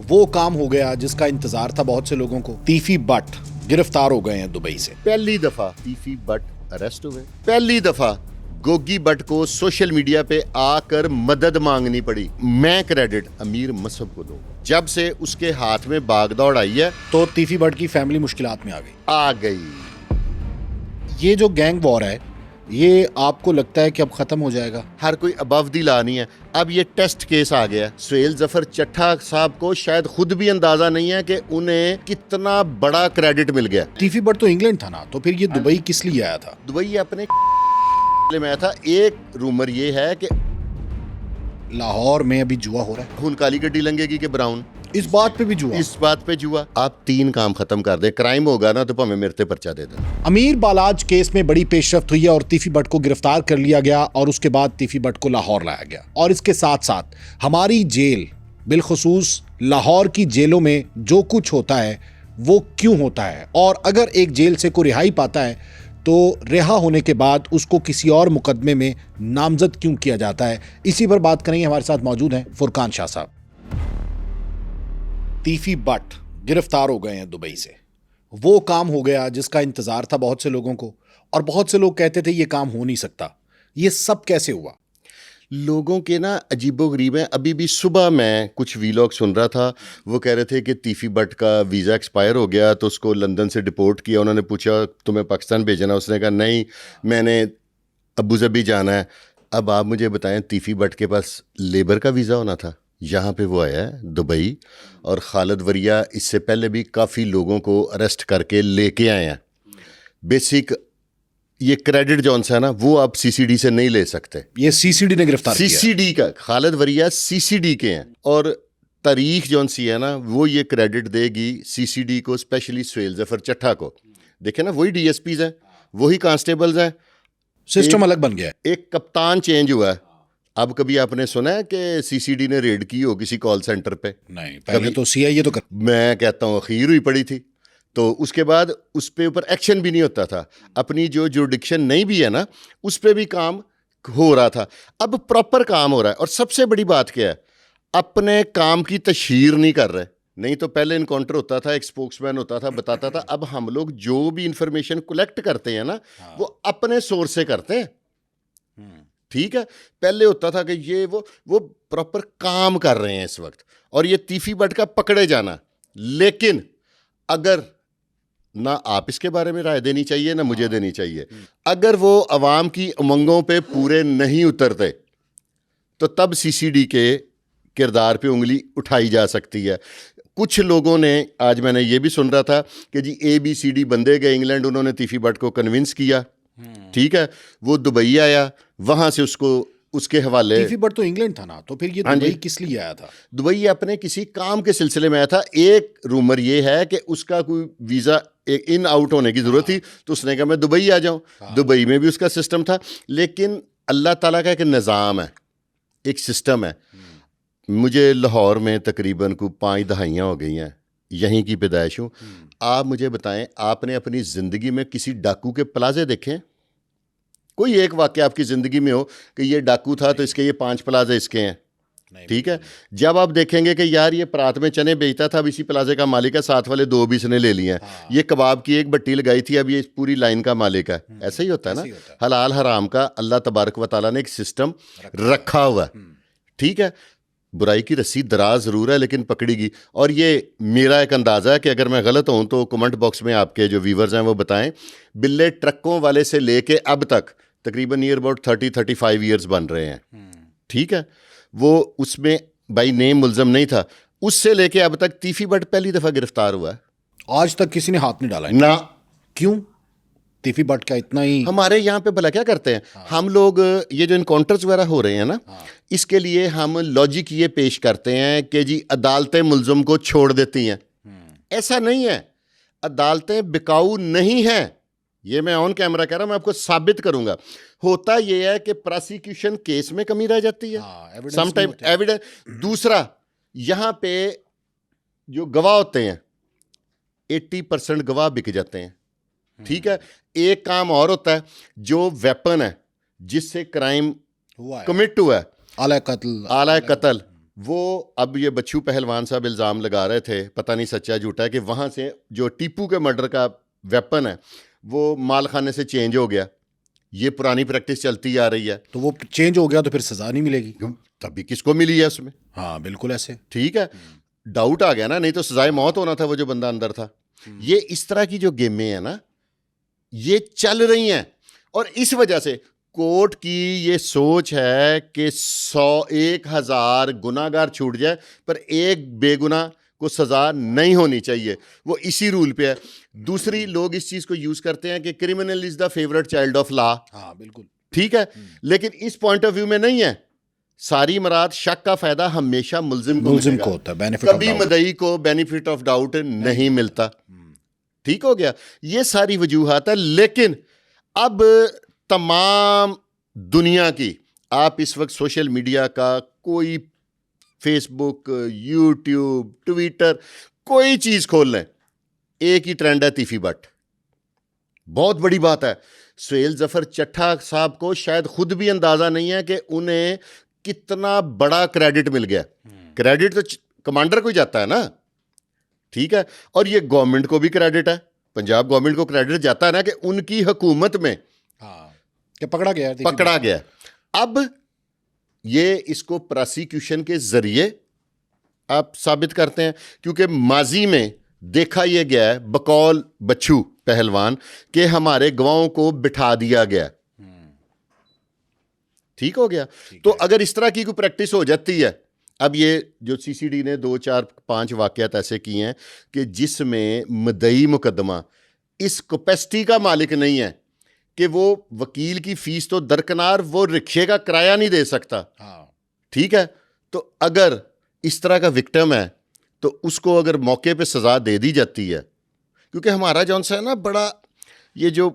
वो काम हो गया जिसका इंतजार था बहुत से लोगों को। तीफी बट गिरफ्तार हो गए हैं दुबई से। पहली दफा तीफी बट अरेस्ट हुए। पहली दफा गोगी बट को सोशल मीडिया पे आकर मदद मांगनी पड़ी। मैं क्रेडिट अमीर मसहब को दूं। जब से उसके हाथ में बागदौड़ आई है तो तीफी बट की फैमिली मुश्किलात में आ गई। ये जो गैंग वॉर है, ये आपको लगता है कि अब खत्म हो जाएगा? हर कोई अबव दी ला नहीं है। अब ये टेस्ट केस आ गया। सुहेल जफर चट्ठा साहब को शायद खुद भी अंदाजा नहीं है कि उन्हें कितना बड़ा क्रेडिट मिल गया। तीफी बट तो इंग्लैंड था ना, तो फिर ये दुबई किस लिए आया था? दुबई अपने में आया था। एक रूमर ये है कि लाहौर में अभी जुआ हो रहा है। खून काली गड्डी लंगेगी कि ब्राउन, इस बात पे भी जुआ। इस बात पे जुआ। आप 3 काम खत्म कर दे, क्राइम होगा ना तो भावें मेरे ते पर्चा दे दें। अमीर बालाज केस में बड़ी पेशरफ्त हुई है और तीफी बट को गिरफ्तार कर लिया गया और उसके बाद तीफी बट को लाहौर लाया गया। और इसके साथ साथ हमारी जेल, बिलखुसूस लाहौर की जेलों में जो कुछ होता है वो क्यों होता है, और अगर एक जेल से कोई रिहाई पाता है तो रिहा होने के बाद उसको किसी और मुकदमे में नामजद क्यों किया जाता है, इसी पर बात करेंगे। हमारे साथ मौजूद हैं फुरकान शाह साहब। तीफी बट गिरफ्तार हो गए हैं दुबई से। वो काम हो गया जिसका इंतजार था बहुत से लोगों को, और बहुत से लोग कहते थे ये काम हो नहीं सकता। ये सब कैसे हुआ? लोगों के ना अजीबोगरीब है। अभी भी सुबह मैं कुछ वीलॉग सुन रहा था, वो कह रहे थे कि तीफी बट का वीज़ा एक्सपायर हो गया तो उसको लंदन से डिपोर्ट किया। उन्होंने पूछा तुम्हें पाकिस्तान भेजना, उसने कहा नहीं मैंने अबू धाबी जाना है। अब आप मुझे बताएं, तीफी बट के पास लेबर का वीज़ा होना था, यहाँ पे वो आया है दुबई। और खालिद वरिया इससे पहले भी काफ़ी लोगों को अरेस्ट करके लेके आए हैं। बेसिक ये क्रेडिट जौन सा है ना, वो आप सीसीडी से नहीं ले सकते। ये सीसीडी ने गिरफ्तार किया। सीसीडी का खालिद वरिया सीसीडी के हैं। और तारीख जौन सी है ना, वो ये क्रेडिट देगी सीसीडी को, स्पेशली सुहेल जफर चट्ठा को। देखे ना, वही डीएसपीज हैं, वही कांस्टेबल्स हैं। सिस्टम अलग बन गया है। एक कप्तान चेंज हुआ है। अब कभी आपने सुना है कि सीसीडी ने रेड की हो किसी कॉल सेंटर पे? नहीं, पहले तो सीआईए तो मैं कहता हूँ अखीर हुई पड़ी थी, तो उसके बाद उस पे ऊपर एक्शन भी नहीं होता था। अपनी जो जुरिडिक्शन नहीं भी है ना, उस पे भी काम हो रहा था। अब प्रॉपर काम हो रहा है। और सबसे बड़ी बात क्या है, अपने काम की तशहीर नहीं कर रहे। नहीं तो पहले इनकाउंटर होता था, एक स्पोक्समैन होता था, बताता था। अब हम लोग जो भी इंफॉर्मेशन कलेक्ट करते हैं ना, वो अपने सोर्स से करते हैं। ठीक है, पहले होता था कि ये वो प्रॉपर काम कर रहे हैं इस वक्त। और ये तीफी बट का पकड़े जाना, लेकिन अगर ना आप इसके बारे में राय देनी चाहिए ना मुझे देनी चाहिए। अगर वो अवाम की उमंगों पे पूरे नहीं उतरते तो तब सीसीडी के किरदार पे उंगली उठाई जा सकती है। कुछ लोगों ने, आज मैंने ये भी सुन रहा था कि जी ABCD बंदे गए इंग्लैंड, उन्होंने तीफी बट को कन्विंस किया। ठीक है, वो दुबई आया, वहां से उसको उसके हवाले। तीफी बट तो इंग्लैंड था ना, तो फिर ये दुबई किस लिए आया था? दुबई अपने किसी काम के सिलसिले में आया था। एक रूमर ये है कि उसका कोई वीज़ा इन आउट होने की ज़रूरत थी, तो उसने कहा मैं दुबई आ जाऊं। दुबई में भी उसका सिस्टम था, लेकिन अल्लाह ताला का एक निज़ाम है, एक सिस्टम है। मुझे लाहौर में तकरीबन को 5 दहाइयाँ हो गई हैं, यहीं की पैदाइश हूँ। आप मुझे बताएं, आपने अपनी ज़िंदगी में किसी डाकू के प्लाजे देखे? कोई एक वाक़या आपकी ज़िंदगी में हो कि ये डाकू था तो इसके ये 5 प्लाजे इसके हैं। ठीक है, जब आप देखेंगे कि यार ये परात में चने बेचता था, अब इसी प्लाजे का मालिक है, साथ वाले 2 भी इसने ले लिए हैं। ये कबाब की एक भट्टी लगाई थी, अब ये इस पूरी लाइन का मालिक है। ऐसा ही होता है ना। हलाल हराम का अल्लाह तबारक व तआला ने एक सिस्टम रखा हुआ है। ठीक है, बुराई की रस्सी दराज ज़रूर है लेकिन पकड़ेगी। और ये मेरा एक अंदाज़ा है कि अगर मैं गलत हूँ तो कमेंट बॉक्स में आपके जो व्यूवर्स हैं वो बताएं। बिल्ले ट्रकों वाले से लेके अब तक तकरीबन नियर अबाउट 30-35 ईयर्स बन रहे हैं। ठीक है, वो उसमें बाई नेम मुल्ज़म नहीं था। उससे लेके अब तक तीफी बट पहली दफ़ा गिरफ्तार हुआ है। आज तक किसी ने हाथ नहीं डाला ना। क्यों? तीफी बट का इतना ही हमारे यहाँ पे भला क्या करते हैं हम लोग, ये जो इनकाउंटर्स वगैरह हो रहे हैं ना, इसके लिए हम लॉजिक ये पेश करते हैं कि जी अदालतें मुल्ज़म को छोड़ देती हैं। ऐसा नहीं है, अदालतें बिकाऊ नहीं हैं। ये मैं ऑन कैमरा कह रहा हूं, मैं आपको साबित करूंगा। होता यह है कि प्रोसिक्यूशन केस में कमी रह जाती है, समटाइम एविडेंस। दूसरा, यहां पे जो गवाह होते हैं 80% गवाह बिक जाते हैं। ठीक है, एक काम और होता है, जो वेपन है जिससे क्राइम कमिट हुआ है, आला कत्ल, आला कत्ल, वो अब ये बच्चू पहलवान साहब इल्ज़ाम लगा रहे थे, पता नहीं सच्चा झूठा है, कि वहाँ से जो टीपू के मर्डर का वेपन है वो माल खाने से चेंज हो गया। ये पुरानी प्रैक्टिस चलती आ रही है। तो वो चेंज हो गया तो फिर सजा नहीं मिलेगी। तभी किसको मिली है उसमें? हाँ बिल्कुल ऐसे। ठीक है, डाउट आ गया ना, नहीं तो सजाए मौत होना था वो जो बंदा अंदर था। ये इस तरह की जो गेमें हैं ना, ये चल रही हैं, और इस वजह से कोर्ट की ये सोच है कि 100-1000 गुनाहगार छूट जाए पर एक बेगुनाह को सजा नहीं होनी चाहिए। वो इसी रूल पे है। दूसरी, लोग इस चीज को यूज करते हैं कि criminal is the favourite child of law. हाँ बिल्कुल ठीक है, लेकिन इस पॉइंट ऑफ व्यू में नहीं है। सारी मराद शक का फायदा हमेशा मुल्जिम को होता है, बेनिफिट कभी मदई को बेनिफिट ऑफ डाउट नहीं मिलता। ठीक हो गया, ये सारी वजूहात है। लेकिन अब तमाम दुनिया की, आप इस वक्त सोशल मीडिया का कोई फेसबुक, यूट्यूब, ट्विटर, कोई चीज खोल लें, एक ही ट्रेंड है तीफी बट। बहुत बड़ी बात है। सुहेल जफर चट्ठा साहब को शायद खुद भी अंदाजा नहीं है कि उन्हें कितना बड़ा क्रेडिट मिल गया। क्रेडिट तो कमांडर को ही जाता है ना। ठीक है, और ये गवर्नमेंट को भी क्रेडिट है, पंजाब गवर्नमेंट को क्रेडिट जाता है ना कि उनकी हुकूमत में कि पकड़ा गया। अब ये इसको प्रोसिक्यूशन के जरिए आप साबित करते हैं, क्योंकि माजी में देखा यह गया है बकौल बच्चू पहलवान कि हमारे गवाहों को बिठा दिया गया। ठीक हो गया। तो अगर इस तरह की कोई प्रैक्टिस हो जाती है, अब ये जो सीसीडी ने 2, 4, 5 वाकयात ऐसे किए हैं कि जिसमें मदई मुकदमा इस कैपेसिटी का मालिक नहीं है कि वो वकील की फीस तो दरकिनार, वो रिक्शे का किराया नहीं दे सकता। ठीक है, तो अगर इस तरह का विक्टिम है तो उसको अगर मौके पे सजा दे दी जाती है, क्योंकि हमारा जौन सा है ना, बड़ा ये जो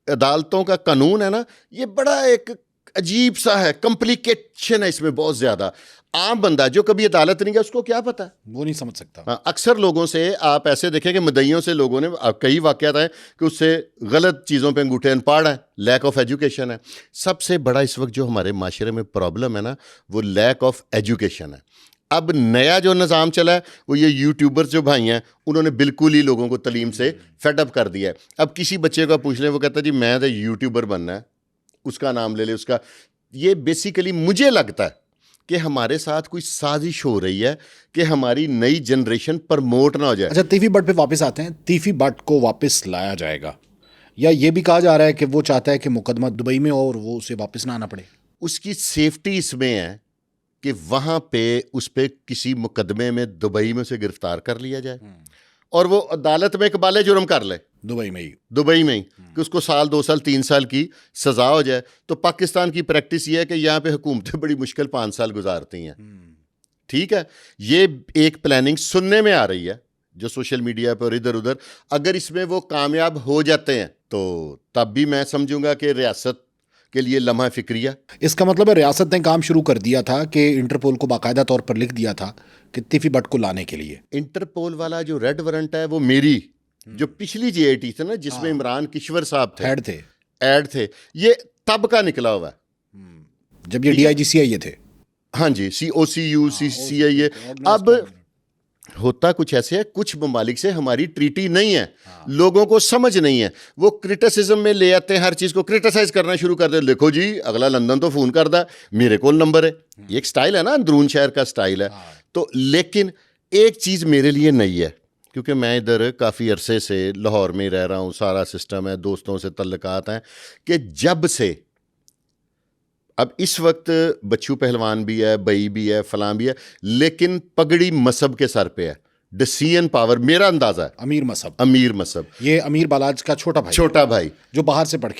अदालतों का कानून है ना, ये बड़ा एक अजीब सा है, कॉम्प्लिकेशन है इसमें बहुत ज्यादा। आम बंदा जो कभी अदालत नहीं गया उसको क्या पता, वो नहीं समझ सकता। हाँ, अक्सर लोगों से आप ऐसे देखें कि मदइयों से लोगों ने कई वाकयात आए कि उससे गलत चीज़ों पे अंगूठे अनपढ़ है, लैक ऑफ एजुकेशन है। सबसे बड़ा इस वक्त जो हमारे माशरे में प्रॉब्लम है ना, वो लैक ऑफ एजुकेशन है। अब नया जो निज़ाम चला है वो ये यूट्यूबर्स जो भाई हैं, उन्होंने बिल्कुल ही लोगों को तलीम से फेडअप कर दिया है। अब किसी बच्चे को पूछ लें, वो कहता है जी मैं तो यूट्यूबर बनना है, उसका नाम ले ले उसका। ये बेसिकली मुझे लगता है कि हमारे साथ कोई साजिश हो रही है कि हमारी नई जनरेशन प्रमोट ना हो जाए। अच्छा, तीफी बट पे वापस आते हैं। तीफी बट को वापस लाया जाएगा, या ये भी कहा जा रहा है कि वो चाहता है कि मुकदमा दुबई में हो और वो उसे वापस ना आना पड़े? उसकी सेफ्टी इसमें है कि वहाँ पे उस पर किसी मुकदमे में दुबई में उसे गिरफ्तार कर लिया जाए और वो अदालत में इकबाले जुर्म कर ले दुबई में ही कि उसको 1 साल 2 साल 3 साल की सजा हो जाए। तो पाकिस्तान की प्रैक्टिस ये है कि यहाँ पे हुकूमतें बड़ी मुश्किल 5 साल गुजारती हैं। ठीक है, ये एक प्लानिंग सुनने में आ रही है जो सोशल मीडिया पर इधर उधर। अगर इसमें वो कामयाब हो जाते हैं तो तब भी मैं समझूंगा कि रियासत के लिए लम्हा फिक्रिया। इसका मतलब है रियासत ने काम शुरू कर दिया था कि इंटरपोल को बाकायदा तौर पर लिख दिया था कि तीफी बट को लाने के लिए। इंटरपोल वाला जो रेड वारंट है वो मेरी जो पिछली जेएटी थी ना, जिसमें इमरान किश्वर साहब थे, ऐड थे, ये तब का निकला हुआ है जब ये डीआईजी सीआईए थे। हाँ जी, COCU CIA। अब होता कुछ ऐसे है, कुछ ममालिक से हमारी ट्रीटी नहीं है, लोगों को समझ नहीं है, वो क्रिटिसिज्म में ले आते हैं, हर चीज़ को क्रिटिसाइज करना शुरू कर दे। देखो जी अगला लंदन तो फ़ोन कर दा, मेरे को नंबर है। ये एक स्टाइल है ना, अंदरून शहर का स्टाइल है। तो लेकिन एक चीज़ मेरे लिए नई है, क्योंकि मैं इधर काफ़ी अरसे से लाहौर में रह रहा हूँ, सारा सिस्टम है, दोस्तों से तल्लुकात हैं, कि जब से अब इस वक्त बच्चू पहलवान भी है, बई भी है, फलां भी है, लेकिन पगड़ी मसहब के सर पे है। डिसीजन पावर मेरा अंदाजा है अमीर मसहब, ये अमीर बालाज का छोटा भाई जो बाहर से पढ़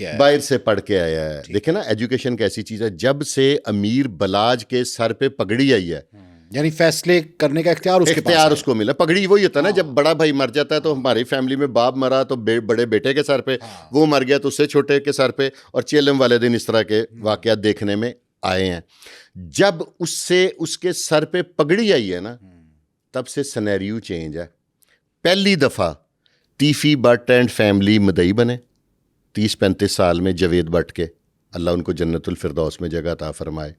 के आया है। देखे ना एजुकेशन कैसी चीज़ है। जब से अमीर बलाज के सर पे पगड़ी आई है, यानी फैसले करने का इख्तियार उसको मिला। पगड़ी वही होता है ना, जब बड़ा भाई मर जाता है तो हमारी फैमिली में बाप मरा तो बड़े बेटे के सर पे, वो मर गया तो उससे छोटे के सर पे, और चेलम वाले दिन इस तरह के वाकयात देखने में आए हैं। जब उससे उसके सर पे पगड़ी आई है ना, तब से सिनेरियो चेंज है। पहली दफ़ा तीफी बट एंड फैमिली मदई बने 30-35 साल में, जवेद बट के, अल्लाह उनको जन्नतुल फिरदौस में जगह अता फरमाए।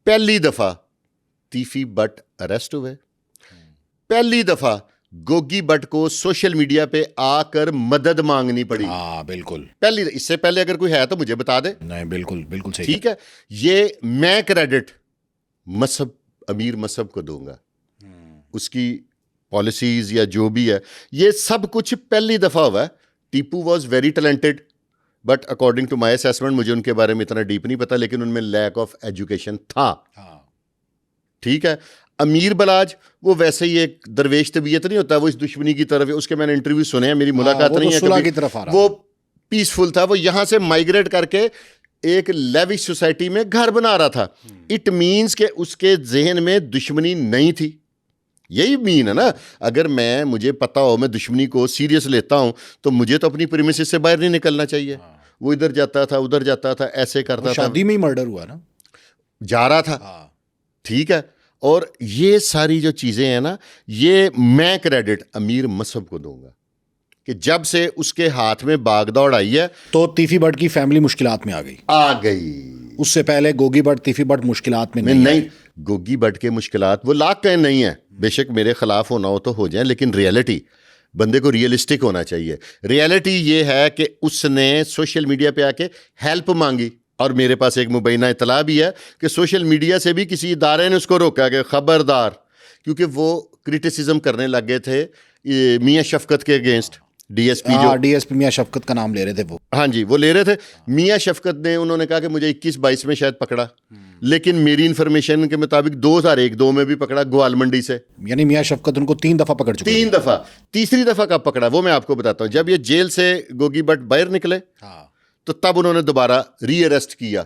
पहली दफ़ा तीफी बट अरेस्ट हुए। पहली दफा गोगी बट को सोशल मीडिया पे आकर मदद मांगनी पड़ी। हाँ बिल्कुल। पहली, इससे पहले अगर कोई है तो मुझे बता दे। नहीं बिल्कुल बिल्कुल सही। ठीक है, ये मैं क्रेडिट मसहब, अमीर मसहब को दूंगा। उसकी पॉलिसीज या जो भी है, ये सब कुछ पहली दफा हुआ है। Tipu was very talented, but according to my assessment, मुझे उनके बारे में इतना डीप नहीं पता, लेकिन उनमें लैक ऑफ एजुकेशन था। ठीक है। अमीर बलाज वो वैसे ही एक दरवेश तबीयत नहीं होता, वो इस दुश्मनी की तरफ है। उसके मैंने इंटरव्यू सुने हैं, मेरी मुलाकात नहीं है कभी। की तरफ आ रहा वो पीसफुल था, वो यहां से माइग्रेट करके एक लेविश सोसाइटी में घर बना रहा था। इट मीन्स के उसके जहन में दुश्मनी नहीं थी। यही मीन है ना। अगर मुझे पता हो मैं दुश्मनी को सीरियस लेता हूं तो मुझे तो अपनी प्रीमिसेस से बाहर नहीं निकलना चाहिए। वो इधर जाता था, उधर जाता था, ऐसे करता था। शादी में ही मर्डर हुआ ना, जा रहा था। ठीक है। और ये सारी जो चीजें हैं ना, ये मैं क्रेडिट अमीर मसहब को दूंगा कि जब से उसके हाथ में बागदौड़ आई है तो तीफी बट की फैमिली मुश्किलात में आ गई। उससे पहले गोगी बट तीफी बट मुश्किलात में नहीं। गोगी बट के मुश्किलात वो लाख कहीं नहीं है। बेशक मेरे खिलाफ होना हो तो हो जाए, लेकिन रियलिटी, बंदे को रियलिस्टिक होना चाहिए। रियलिटी ये है कि उसने सोशल मीडिया पे आके हेल्प मांगी, और मेरे पास एक मुबैना इतला भी है कि सोशल मीडिया से भी किसी इदारे ने उसको रोका कि खबरदार, क्योंकि वो क्रिटिसिज्म करने लग गए थे मियां शफकत के अगेंस्ट। डीएसपी जो डीएसपी मियां शफकत का नाम ले रहे थे वो। हाँ जी, वो ले रहे थे। मियां शफकत ने, उन्होंने कहा कि मुझे 21-22 में शायद पकड़ा, लेकिन मेरी इन्फॉर्मेशन के मुताबिक 2001-2 में भी पकड़ा ग्वाल मंडी से। यानी मियां शफकत उनको 3 दफा पकड़ चुके। 3 दफा। तीसरी दफा कब पकड़ा वो मैं आपको बताता हूँ। जब ये जेल से गोगी बट बाहर निकले तो तब उन्होंने दोबारा री अरेस्ट किया।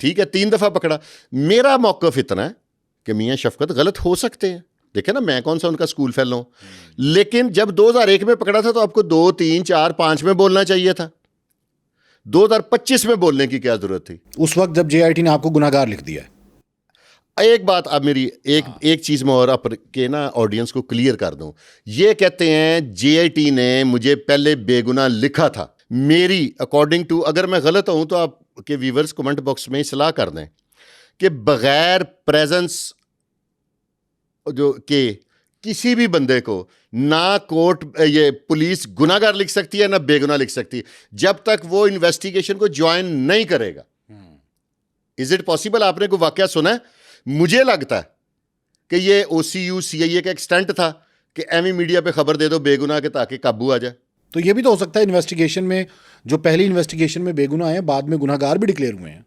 ठीक है, 3 दफा पकड़ा। मेरा मौकफ इतना है कि मियां शफकत गलत हो सकते हैं। देखे ना, मैं कौन सा उनका स्कूल फेलो हूं, लेकिन जब 2001 में पकड़ा था तो आपको 2, 3, 4, 5 में बोलना चाहिए था। 2025 में बोलने की क्या जरूरत थी? उस वक्त जब जेआईटी ने आपको गुनाहगार लिख दिया। एक बात अब मेरी एक चीज में और आपके ना ऑडियंस को क्लियर कर दूं। ये कहते हैं जेआईटी ने मुझे पहले बेगुनाह लिखा था। मेरी अकॉर्डिंग टू, अगर मैं गलत हूं तो आपके व्यूअर्स कमेंट बॉक्स में सलाह कर दें कि बगैर प्रेजेंस जो के किसी भी बंदे को ना कोर्ट, ये पुलिस गुनाहगार लिख सकती है ना बेगुनाह लिख सकती है, जब तक वो इन्वेस्टिगेशन को ज्वाइन नहीं करेगा। Is it possible? आपने कोई वाकया सुना है? मुझे लगता है कि ये OCU CIA का एक स्टंट था कि एमी मीडिया पे खबर दे दो बेगुनाह के, ताकि काबू आ जाए। तो ये भी तो हो सकता है इन्वेस्टिगेशन में, जो पहली इन्वेस्टिगेशन में बेगुनाह है, बाद में गुनाहगार भी डिक्लेयर हुए हैं,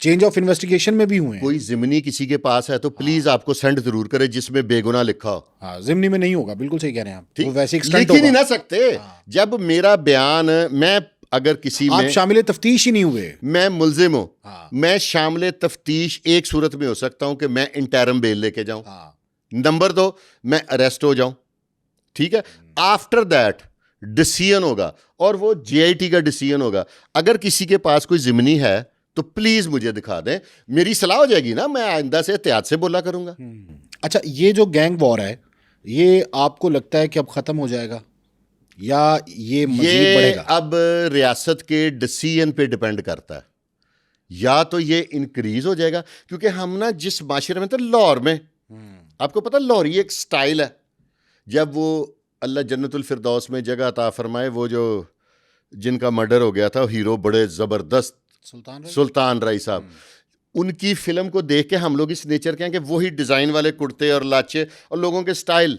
चेंज ऑफ इन्वेस्टिगेशन में भी हुए हैं। कोई जिमनी किसी के पास है तो प्लीज आपको सेंड जरूर करे जिसमें बेगुनाह लिखा हो। हाँ, जिमनी में नहीं होगा, बिल्कुल सही कह रहे हैं आप। ठीक, वैसे लिख ही नहीं ना सकते। जब मेरा बयान, मैं अगर किसी आप में शामिल तफ्तीश ही नहीं हुए, मैं मुल्जिम हूं, मैं शामिल तफ्तीश एक सूरत में हो सकता हूं कि मैं इंटरम बेल लेके जाऊं। नंबर 2, मैं अरेस्ट हो जाऊं। ठीक है, आफ्टर दैट डिसीजन होगा, और वो जेआईटी का डिसीजन होगा। अगर किसी के पास कोई जिमनी है तो प्लीज मुझे दिखा दें, मेरी सलाह हो जाएगी ना, मैं आइंदा से एहतियात से बोला करूंगा। अच्छा, ये जो गैंग वॉर है, ये आपको लगता है कि अब खत्म हो जाएगा या ये मजीद बढ़ेगा? अब रियासत के डिसीजन पे डिपेंड करता है। या तो ये इंक्रीज हो जाएगा, क्योंकि हम ना जिस माशरे में थे लाहौर में, आपको पता लाहौरी एक स्टाइल है। जब वो अल्लाह जन्नतुल फिरदौस में जगह अता फरमाए, वो जो जिनका मर्डर हो गया था, हीरो बड़े जबरदस्त सुल्तान राय साहब, उनकी फिल्म को देख के हम लोग इस नेचर के हैं कि वही डिजाइन वाले कुर्ते और लाचे और लोगों के स्टाइल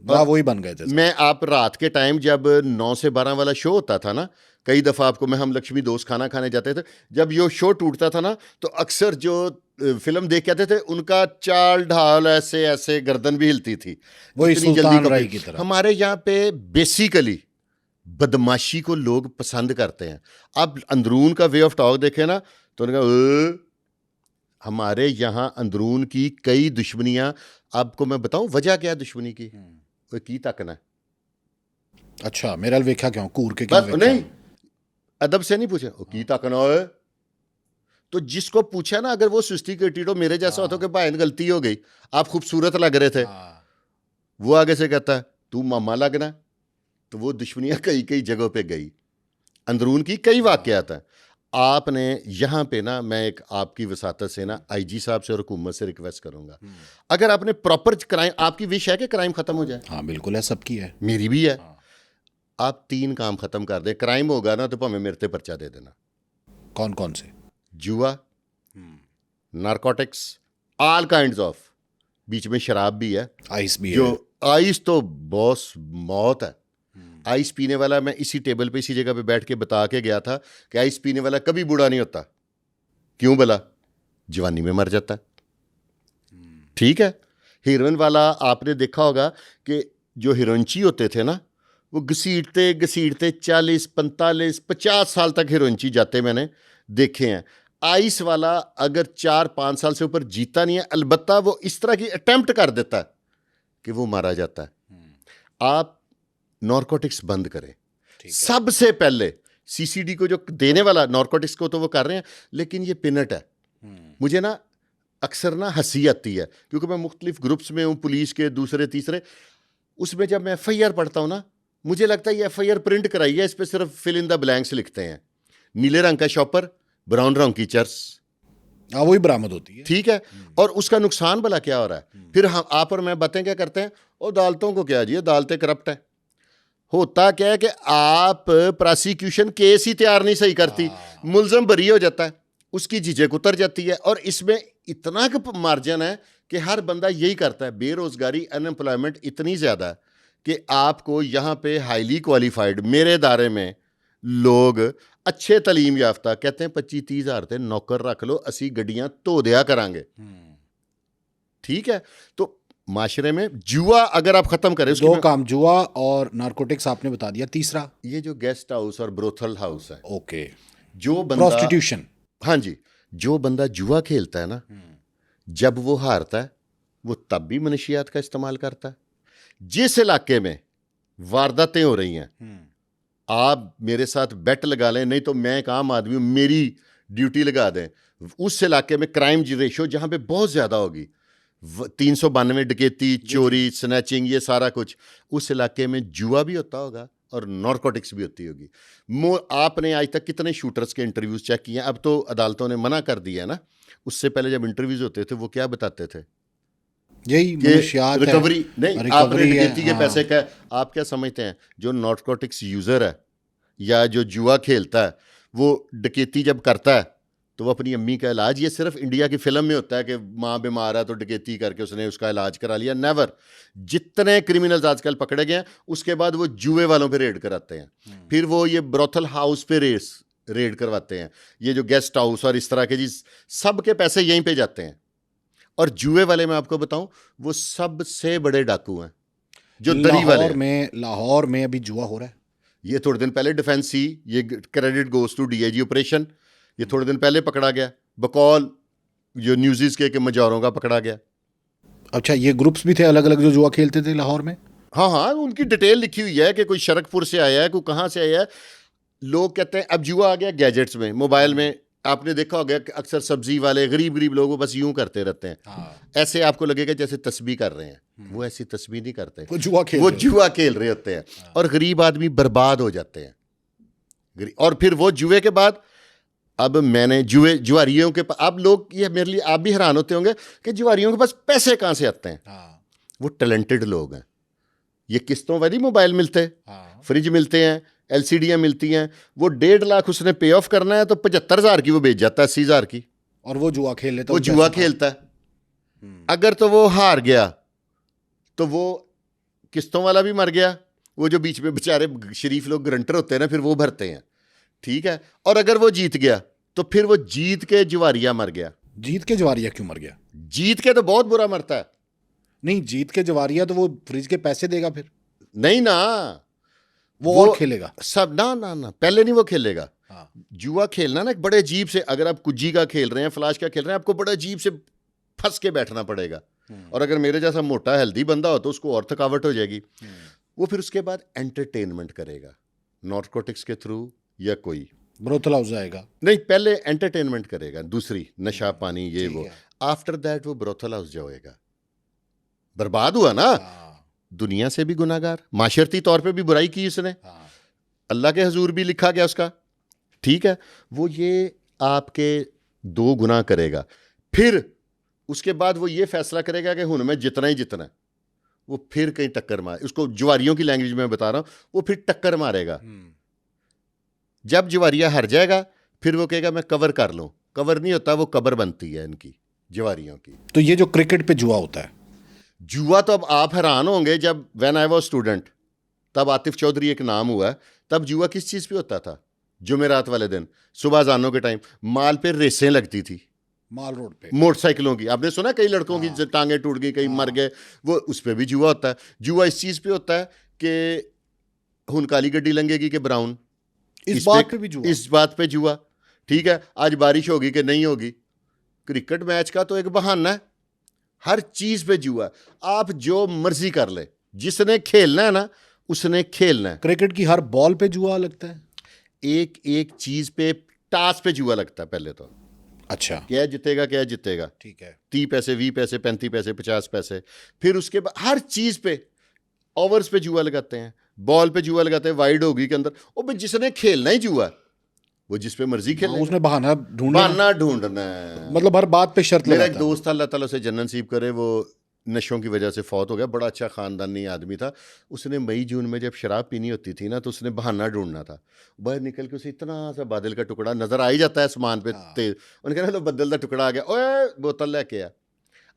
वही बन गए थे। मैं आप रात के टाइम जब 9 से 12 वाला शो होता था ना, कई दफ़ा आपको मैं हम लक्ष्मी दोस्त खाना खाने जाते थे, जब ये शो टूटता था ना तो अक्सर जो फिल्म देख के आते थे उनका चाल ढाल ऐसे ऐसे गर्दन भी हिलती थी, वही सुल्तान राय की तरह। हमारे यहाँ पे बेसिकली बदमाशी को लोग पसंद करते हैं। अब अंदरून का वे ऑफ टॉक देखे ना तो उनका हमारे यहाँ अंदरून की कई दुश्मनियाँ, आपको मैं बताऊं वजह क्या है दुश्मनी की, वो की तक ना। अच्छा, मेरा वेख्या क्यों कूर के क्यों वेख्या? नहीं, अदब से नहीं पूछे, की तक ना हो। तो जिसको पूछा ना, अगर वो सोफिस्टिकेटेड हो, मेरे जैसा होता कि भाई गलती हो गई, आप खूबसूरत लग रहे थे, वो आगे से कहता है तू मामा लगना, तो वो दुश्मनियां कई कई जगहों पे गई। अंदरून की कई वाकयात हैं। आपने यहाँ पे ना, मैं एक आपकी वसातत से ना आईजी साहब से और हुकूमत से रिक्वेस्ट करूंगा, अगर आपने प्रॉपर क्राइम, आपकी विश है कि क्राइम खत्म हो जाए, हाँ बिल्कुल है, सबकी है। मेरी भी है, हाँ। आप 3 काम खत्म कर दे, क्राइम होगा ना तो भावें मेरे ते पर्चा दे देना। कौन कौन से? जुआ, नारकोटिक्स, ऑल काइंड्स ऑफ, बीच में शराब भी है, आइस भी जो है। आइस तो बॉस मौत है। आइस पीने वाला, मैं इसी टेबल पे इसी जगह पे बैठ के बता के गया था कि आइस पीने वाला कभी बूढ़ा नहीं होता। क्यों भला? जवानी में मर जाता है। ठीक है। हीरोइन वाला आपने देखा होगा कि जो हीरोइनची होते थे ना, वो घसीटते घसीटते 40, 45, 50 साल तक हीरोइनची जाते मैंने देखे हैं। आइस वाला अगर 4-5 साल से ऊपर जीता नहीं है, अलबत्ता वो इस तरह की अटेम्प्ट कर देता है कि वो मारा जाता है। आप नॉर्कोटिक्स बंद करें। सबसे पहले सीसीडी को जो देने वाला, नॉर्कोटिक्स को तो वो कर रहे हैं, लेकिन ये पिनट है। मुझे ना अक्सर ना हंसी आती है, क्योंकि मैं मुख्तलिफ ग्रुप्स में हूँ, पुलिस के दूसरे तीसरे, उसमें जब मैं FIR पढ़ता हूँ ना, मुझे लगता है ये FIR प्रिंट कराई है, इस पर सिर्फ फिल इन द ब्लैंक्स लिखते हैं। नीले रंग का शॉपर, ब्राउन रंग की चर्च, हाँ वही बरामद होती है। ठीक है। और उसका नुकसान भला क्या हो रहा है? फिर हम, आप और मैं बातें क्या करते हैं, और अदालतों को क्या जी, अदालतें करप्ट है। होता क्या है कि आप प्रोसिक्यूशन केस ही तैयार नहीं सही करती, मुलजम बरी हो जाता है, उसकी झिझक उतर जाती है। और इसमें इतना मार्जिन है कि हर बंदा यही करता है। बेरोजगारी, अनएम्प्लॉयमेंट इतनी ज़्यादा है कि आपको यहाँ पे हाईली क्वालिफाइड, मेरे दायरे में लोग अच्छे तलीम याफ्ता कहते हैं 25-30 हज़ार ते नौकर रख लो, असी गड्डियां धो दिया करांगे। ठीक है। तो माशरे में जुआ अगर आप खत्म करें, दो काम, जुआ और नारकोटिक्स आपने बता दिया, तीसरा ये जो गेस्ट हाउस और ब्रोथल हाउस है, ओके, जो बंदा, प्रोस्टिट्यूशन। हाँ जी, जो बंदा जुआ खेलता है ना, जब वो हारता है, वो तब भी मनशियात का इस्तेमाल करता है। जिस इलाके में वारदातें हो रही हैं, आप मेरे साथ बेट लगा लें, नहीं तो मैं एक आम आदमी हूं, मेरी ड्यूटी लगा दें, उस इलाके में क्राइम रेशो जहां पे बहुत ज्यादा होगी, 392 डकैती, चोरी, स्नैचिंग, ये सारा कुछ, उस इलाके में जुआ भी होता होगा और नारकोटिक्स भी होती होगी। आपने आज तक कितने शूटर्स के इंटरव्यूज चेक किए हैं? अब तो अदालतों ने मना कर दिया है ना। उससे पहले जब इंटरव्यूज होते थे, वो क्या बताते थे? यही मनशियात है, रिकवरी नहीं, आपने रिकवरी डकैती के हाँ। पैसे का, आप क्या समझते हैं, जो नारकोटिक्स यूजर है या जो जुआ खेलता है, वो डकैती जब करता है तो वो अपनी अम्मी का इलाज, ये सिर्फ इंडिया की फिल्म में होता है कि माँ बीमार है तो डकैती करके उसने उसका इलाज करा लिया, नेवर। जितने क्रिमिनल्स आजकल पकड़े गए हैं, उसके बाद वो जुए वालों पे रेड कराते हैं, फिर वो ये ब्रोथल हाउस पे रेड करवाते हैं, ये जो गेस्ट हाउस और इस तरह के जी, सब के पैसे यहीं पे जाते हैं। और जुए वाले मैं आपको बताऊं, वो सबसे बड़े डाकू हैं, जो दरी वाले हैं। लाहौर में अभी जुआ हो रहा है। ये थोड़े दिन पहले डिफेंस सी, ये credit goes to DIG operation, ये थोड़े दिन पहले पकड़ा गया। बकौल जो न्यूज़ के मजारों का पकड़ा गया। अच्छा, ये ग्रुप्स भी थे अलग अलग जो जुआ खेलते थे लाहौर में? हाँ हाँ, उनकी डिटेल लिखी हुई है कि कोई शरकपुर से आया है, कोई कहाँ से आया है। लोग कहते हैं अब जुआ आ गया गैजेट्स में, मोबाइल में। आपने देखा होगा कि अक्सर सब्जी वाले गरीब लोग वो बस यूं करते रहते हैं। हाँ। ऐसे आपको लगेगा जैसे तस्बीह कर रहे हैं, वो ऐसी तस्बीह नहीं करते, वो जुआ खेल रहे होते हैं। और गरीब आदमी बर्बाद हो जाते हैं। और फिर वो जुए के बाद, अब मैंने जुआरियों के पास, अब लोग, ये मेरे लिए आप भी हैरान होते होंगे कि जुआरियों के पास पैसे कहाँ से आते हैं। वो टैलेंटेड लोग हैं। ये किस्तों वाली मोबाइल मिलते हैं, फ्रिज मिलते हैं, LCDयाँ मिलती हैं। वो 1.5 लाख उसने पे ऑफ करना है तो 75,000 की वो बेच जाता है, 80,000 की, और वो जुआ खेल लेता, वो जुआ खेलता है। अगर तो वो हार गया तो वो किस्तों वाला भी मर गया, वो जो बीच में बेचारे शरीफ लोग ग्रंटर होते हैं ना, फिर वो भरते हैं। ठीक है। और अगर वो जीत गया तो फिर वो जीत के जुआरिया मर गया। जीत के जवारिया क्यों मर गया? जीत के तो बहुत बुरा मरता है। नहीं, जीत के जवारिया तो वो फ्रिज के पैसे देगा फिर? नहीं ना, वो और खेलेगा सब ना, पहले नहीं वो खेलेगा। हाँ। जुआ खेलना ना एक बड़े अजीब से, अगर आप कुज्जी का खेल रहे हैं, फ्लाश का खेल रहे हैं, आपको बड़े अजीब से फंस के बैठना पड़ेगा। और अगर मेरे जैसा मोटा हेल्दी बंदा हो तो उसको और थकावट हो जाएगी। वो फिर उसके बाद एंटरटेनमेंट करेगा नारकोटिक्स के थ्रू, या कोई ब्रोथल हाउस जाएगा। नहीं, पहले एंटरटेनमेंट करेगा, दूसरी नशा पानी ये वो, आफ्टर दैट वो ब्रोथल हाउस जाएगा। बर्बाद हुआ ना, दुनिया से भी गुनाहगार, माशरती तौर पे भी बुराई की इसने, अल्लाह के हजूर भी लिखा गया उसका। ठीक है, वो ये आपके 2 गुना करेगा, फिर उसके बाद वो ये फैसला करेगा कि हुन में जितना ही जितना है, वो फिर कहीं टक्कर मार, उसको जुआरियों की लैंग्वेज में बता रहा हूं, वो फिर टक्कर मारेगा। जब जुआरिया हार जाएगा फिर वो कहेगा मैं कवर कर लूं, कवर नहीं होता, वो कबर बनती है इनकी जुआरियों की। तो ये जो क्रिकेट पे जुआ होता है, जुआ तो अब आप हैरान होंगे, जब व्हेन आई वाज स्टूडेंट तब आतिफ चौधरी एक नाम हुआ, तब जुआ किस चीज़ पे होता था? जुमेरात वाले दिन सुबह अजानों के टाइम माल पे रेसें लगती थी, माल रोड पे, मोटरसाइकिलों की। आपने सुना कई लड़कों की टांगें टूट गई, कई मर गए, वो उस पर भी जुआ होता है। जुआ इस चीज़ पे होता है कि हुन काली गड्डी लंघेगी कि ब्राउन, इस बात पे भी जुआ। इस बात पे जुआ। ठीक है, आज बारिश होगी कि नहीं होगी। क्रिकेट मैच का तो एक बहाना है, हर चीज पे जुआ। आप जो मर्जी कर ले, जिसने खेलना है ना उसने खेलना है। क्रिकेट की हर बॉल पे जुआ लगता है, एक एक चीज पे, टास पे जुआ लगता है पहले तो। अच्छा क्या जीतेगा, क्या जीतेगा, ठीक है, 30 पैसे, 20 पैसे, 35 पैसे, 50 पैसे। फिर उसके बाद हर चीज पे, ओवर्स पे जुआ लगाते हैं, बॉल पे जुआ लगाते हैं, वाइड होगी के अंदर। ओ भाई, जिसने खेलना ही जुआ, वो जिस पे मर्जी खेले, उसने बहाना ढूंढना, बहाना ढूंढना है। मतलब हर बात पे शर्त मेरा लगाता एक है। दोस्त था, अल्लाह ताला उसे जन्नत नसीब करे, वो नशों की वजह से फौत हो गया। बड़ा अच्छा ख़ानदानी आदमी था। उसने मई जून में जब शराब पीनी होती थी ना, तो उसने बहाना ढूंढना था। बाहर निकल के उसे इतना सा बादल का टुकड़ा नज़र आ ही जाता है आसमान पे तेज, उन्होंने कहा लो बदल का टुकड़ा आ गया, ओए बोतल लेके आ।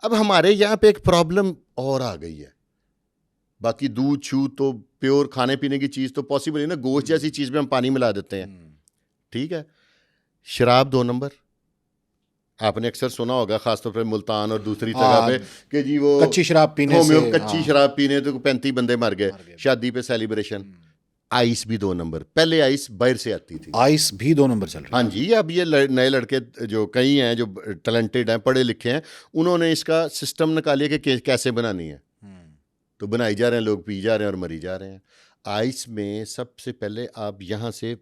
अब हमारे यहाँ पे एक प्रॉब्लम और आ गई है। बाकी दूध छूत तो प्योर खाने पीने की चीज़ तो पॉसिबल है ना, गोश्त जैसी चीज़ में हम पानी मिला देते हैं। ठीक है, शराब 2 नंबर। आपने अक्सर सुना होगा, खासतौर पर मुल्तान और दूसरी जगह पे, कि जी वो कच्ची शराब पीने से, कच्ची शराब पीने तो 35 बंदे मर गए, शादी पे सेलिब्रेशन। आइस भी 2 नंबर। पहले आइस बाहर से आती थी, आइस भी 2 नंबर चल रहा हाँ जी। अब ये नए लड़के जो कई हैं, जो टैलेंटेड हैं, पढ़े लिखे हैं, उन्होंने इसका सिस्टम निकालिए कि कैसे बनानी है, तो बनाई जा रहे हैं, लोग पी जा रहे हैं और मरी जा रहे हैं। आइस में सबसे पहले आप यहाँ से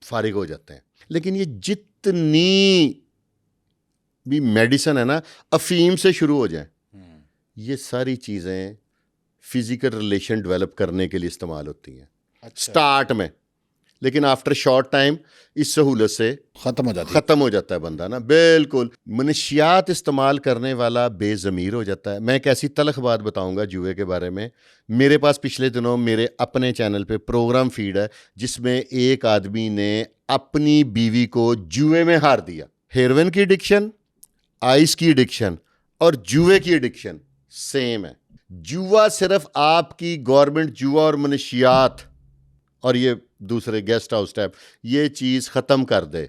फारिग हो जाते हैं, लेकिन ये जितनी भी मेडिसिन है ना, अफीम से शुरू हो जाए, ये सारी चीज़ें फिजिकल रिलेशन डेवलप करने के लिए इस्तेमाल होती हैं। अच्छा। स्टार्ट में, लेकिन आफ्टर शॉर्ट टाइम इस सहूलत से ख़त्म हो जाता है बंदा ना, बिल्कुल मनशियात इस्तेमाल करने वाला बेज़मीर हो जाता है। मैं एक ऐसी तलख बात बताऊंगा जुए के बारे में। मेरे पास पिछले दिनों मेरे अपने चैनल पे प्रोग्राम फीड है, जिसमें एक आदमी ने अपनी बीवी को जुए में हार दिया। हेरोइन की एडिक्शन, आइस की एडिक्शन और जुए की एडिक्शन सेम है। जुआ सिर्फ आपकी गवर्नमेंट जुआ और मनशियात और ये दूसरे गेस्ट हाउस टाइप ये चीज़ ख़त्म कर दे,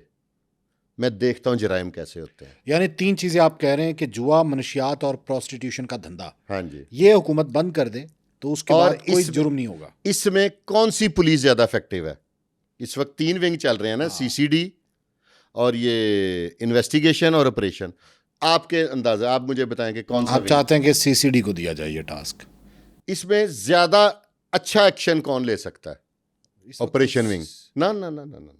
मैं देखता हूँ जराइम कैसे होते हैं। यानी 3 चीज़ें आप कह रहे हैं कि जुआ, मनशियात और प्रोस्टिट्यूशन का धंधा, हाँ जी, ये हुकूमत बंद कर दे तो उसके और बाद कोई जुर्म नहीं होगा। इसमें कौन सी पुलिस ज़्यादा इफेक्टिव है? इस वक्त 3 विंग चल रहे हैं ना, CCD और ये इन्वेस्टिगेशन और ऑपरेशन। आपके अंदाजा, आप मुझे बताएं कि कौन सा आप चाहते हैं कि CCD को दिया जाए ये टास्क? इसमें ज़्यादा अच्छा एक्शन कौन ले सकता है? Operation wing. ना ना ना ना ना,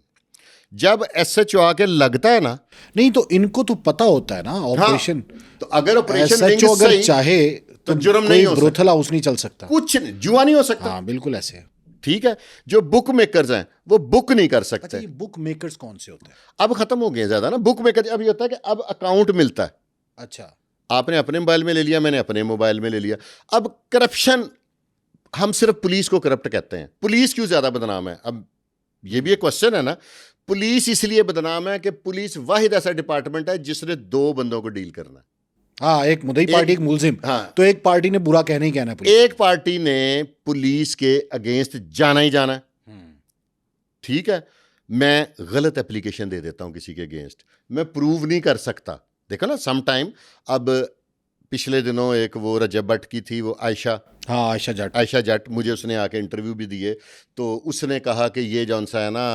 जब SHO आके लगता है ना, नहीं तो इनको तो पता होता है ना ऑपरेशन। तो अगर ऑपरेशन विंग SHO अगर सही चाहे तो जुर्म नहीं हो सकता, ब्रोथल हाउस नहीं चल सकता, कुछ नहीं, जुआ नहीं हो सकता। हाँ बिल्कुल ऐसे है। ठीक है, जो बुक मेकर्स हैं वो बुक नहीं कर सकते। अच्छा, ये बुक मेकर्स कौन से होते हैं? अब खत्म हो गए ज्यादा ना बुक मेकर। अब ये होता है कि अब अकाउंट मिलता है, अच्छा, आपने अपने मोबाइल में ले लिया, मैंने अपने मोबाइल में ले लिया। अब करप्शन, हम सिर्फ पुलिस को करप्ट कहते हैं। पुलिस क्यों ज्यादा बदनाम है? अब ये भी एक क्वेश्चन है ना। पुलिस इसलिए बदनाम है कि पुलिस वाहिद ऐसा डिपार्टमेंट है जिसने 2 बंदों को डील करना है। हाँ, एक मुद्दई पार्टी, एक मुलजिम। हाँ, तो एक पार्टी ने बुरा कहना ही कहना है पुलिस। एक पार्टी ने पुलिस के अगेंस्ट जाना ही जाना है। ठीक है, मैं गलत एप्लीकेशन दे देता हूं किसी के अगेंस्ट, मैं प्रूव नहीं कर सकता। देखो ना सम टाइम, अब पिछले दिनों एक वो रजब भट्ट की थी, वो आयशा, हाँ आयशा जट, मुझे उसने आके इंटरव्यू भी दिए, तो उसने कहा कि ये जौन सा है ना,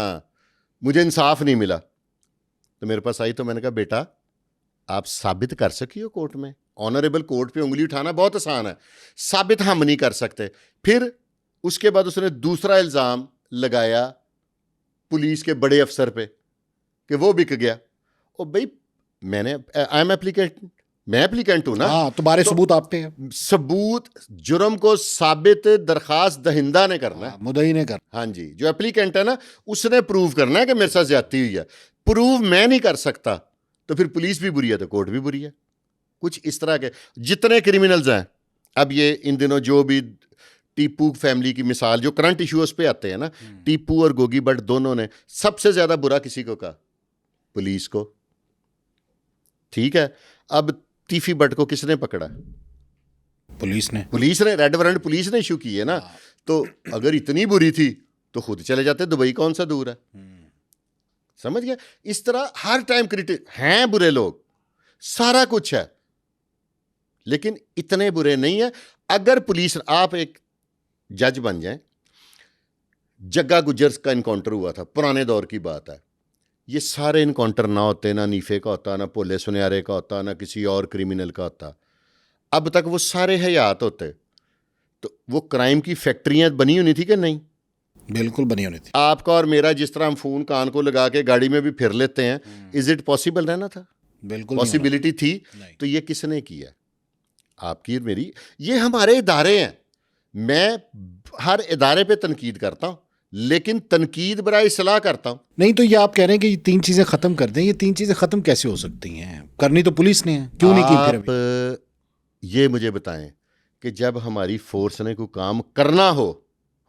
मुझे इंसाफ नहीं मिला। तो मेरे पास आई, तो मैंने कहा बेटा आप साबित कर सकी हो कोर्ट में? ऑनरेबल कोर्ट पे उंगली उठाना बहुत आसान है, साबित हम नहीं कर सकते। फिर उसके बाद उसने दूसरा इल्ज़ाम लगाया पुलिस के बड़े अफसर पे कि वो बिक गया। ओ भाई, मैंने आई एम एप्लीकेंट, मैं एप्लीकेंट हूं ना। हाँ, तो बारे सबूत आप पे है। सबूत जुर्म को साबित दरखास्त दहिंदा ने करना है। हाँ, मुद्दई ने कर। हाँ जी, जो एप्लीकेंट है ना उसने प्रूव करना है कि मेरे साथ ज्यादती हुई है। प्रूव मैं नहीं कर सकता तो फिर पुलिस भी बुरी है तो कोर्ट भी बुरी है। कुछ इस तरह के जितने क्रिमिनल्स हैं, अब ये इन दिनों जो भी टीपू फैमिली की मिसाल जो करंट इश्यूज पे आते हैं ना, टीपू और गोगी भट्ट दोनों ने सबसे ज्यादा बुरा किसी को कहा? पुलिस को। ठीक है, अब तीफी भट्ट को किसने पकड़ा? पुलिस ने। रेड वारंट पुलिस ने इशू की है ना। तो अगर इतनी बुरी थी तो खुद चले जाते, दुबई कौन सा दूर है। समझ गया? इस तरह हर टाइम क्रिटिक हैं, बुरे लोग, सारा कुछ है, लेकिन इतने बुरे नहीं है। अगर पुलिस, आप एक जज बन जाएं, जग्गा गुज्जर का इनकाउंटर हुआ था, पुराने दौर की बात है, ये सारे इनकाउंटर ना होते, ना नीफे का होता, ना भोले सुनयारे का होता, ना किसी और क्रिमिनल का होता, अब तक वो सारे हयात होते, तो वो क्राइम की फैक्ट्रियां बनी होनी थी कि नहीं? बिल्कुल बनी होनी थी। आपका और मेरा जिस तरह हम फोन कान को लगा के गाड़ी में भी फिर लेते हैं, इज इट पॉसिबल रहना था? बिल्कुल पॉसिबिलिटी थी। तो ये किसने किया? आपकी और मेरी, ये हमारे इदारे हैं। मैं हर इदारे पे तनकीद करता हूं, लेकिन तनकीद बराए इस्लाह करता हूं। नहीं, तो ये आप कह रहे हैं कि ये 3 चीजें खत्म कर दें, ये 3 चीजें खत्म कैसे हो सकती हैं? करनी तो पुलिस ने है, क्यों नहीं की फिर अभी? आप ये मुझे बताएं कि जब हमारी फोर्स ने कोई काम करना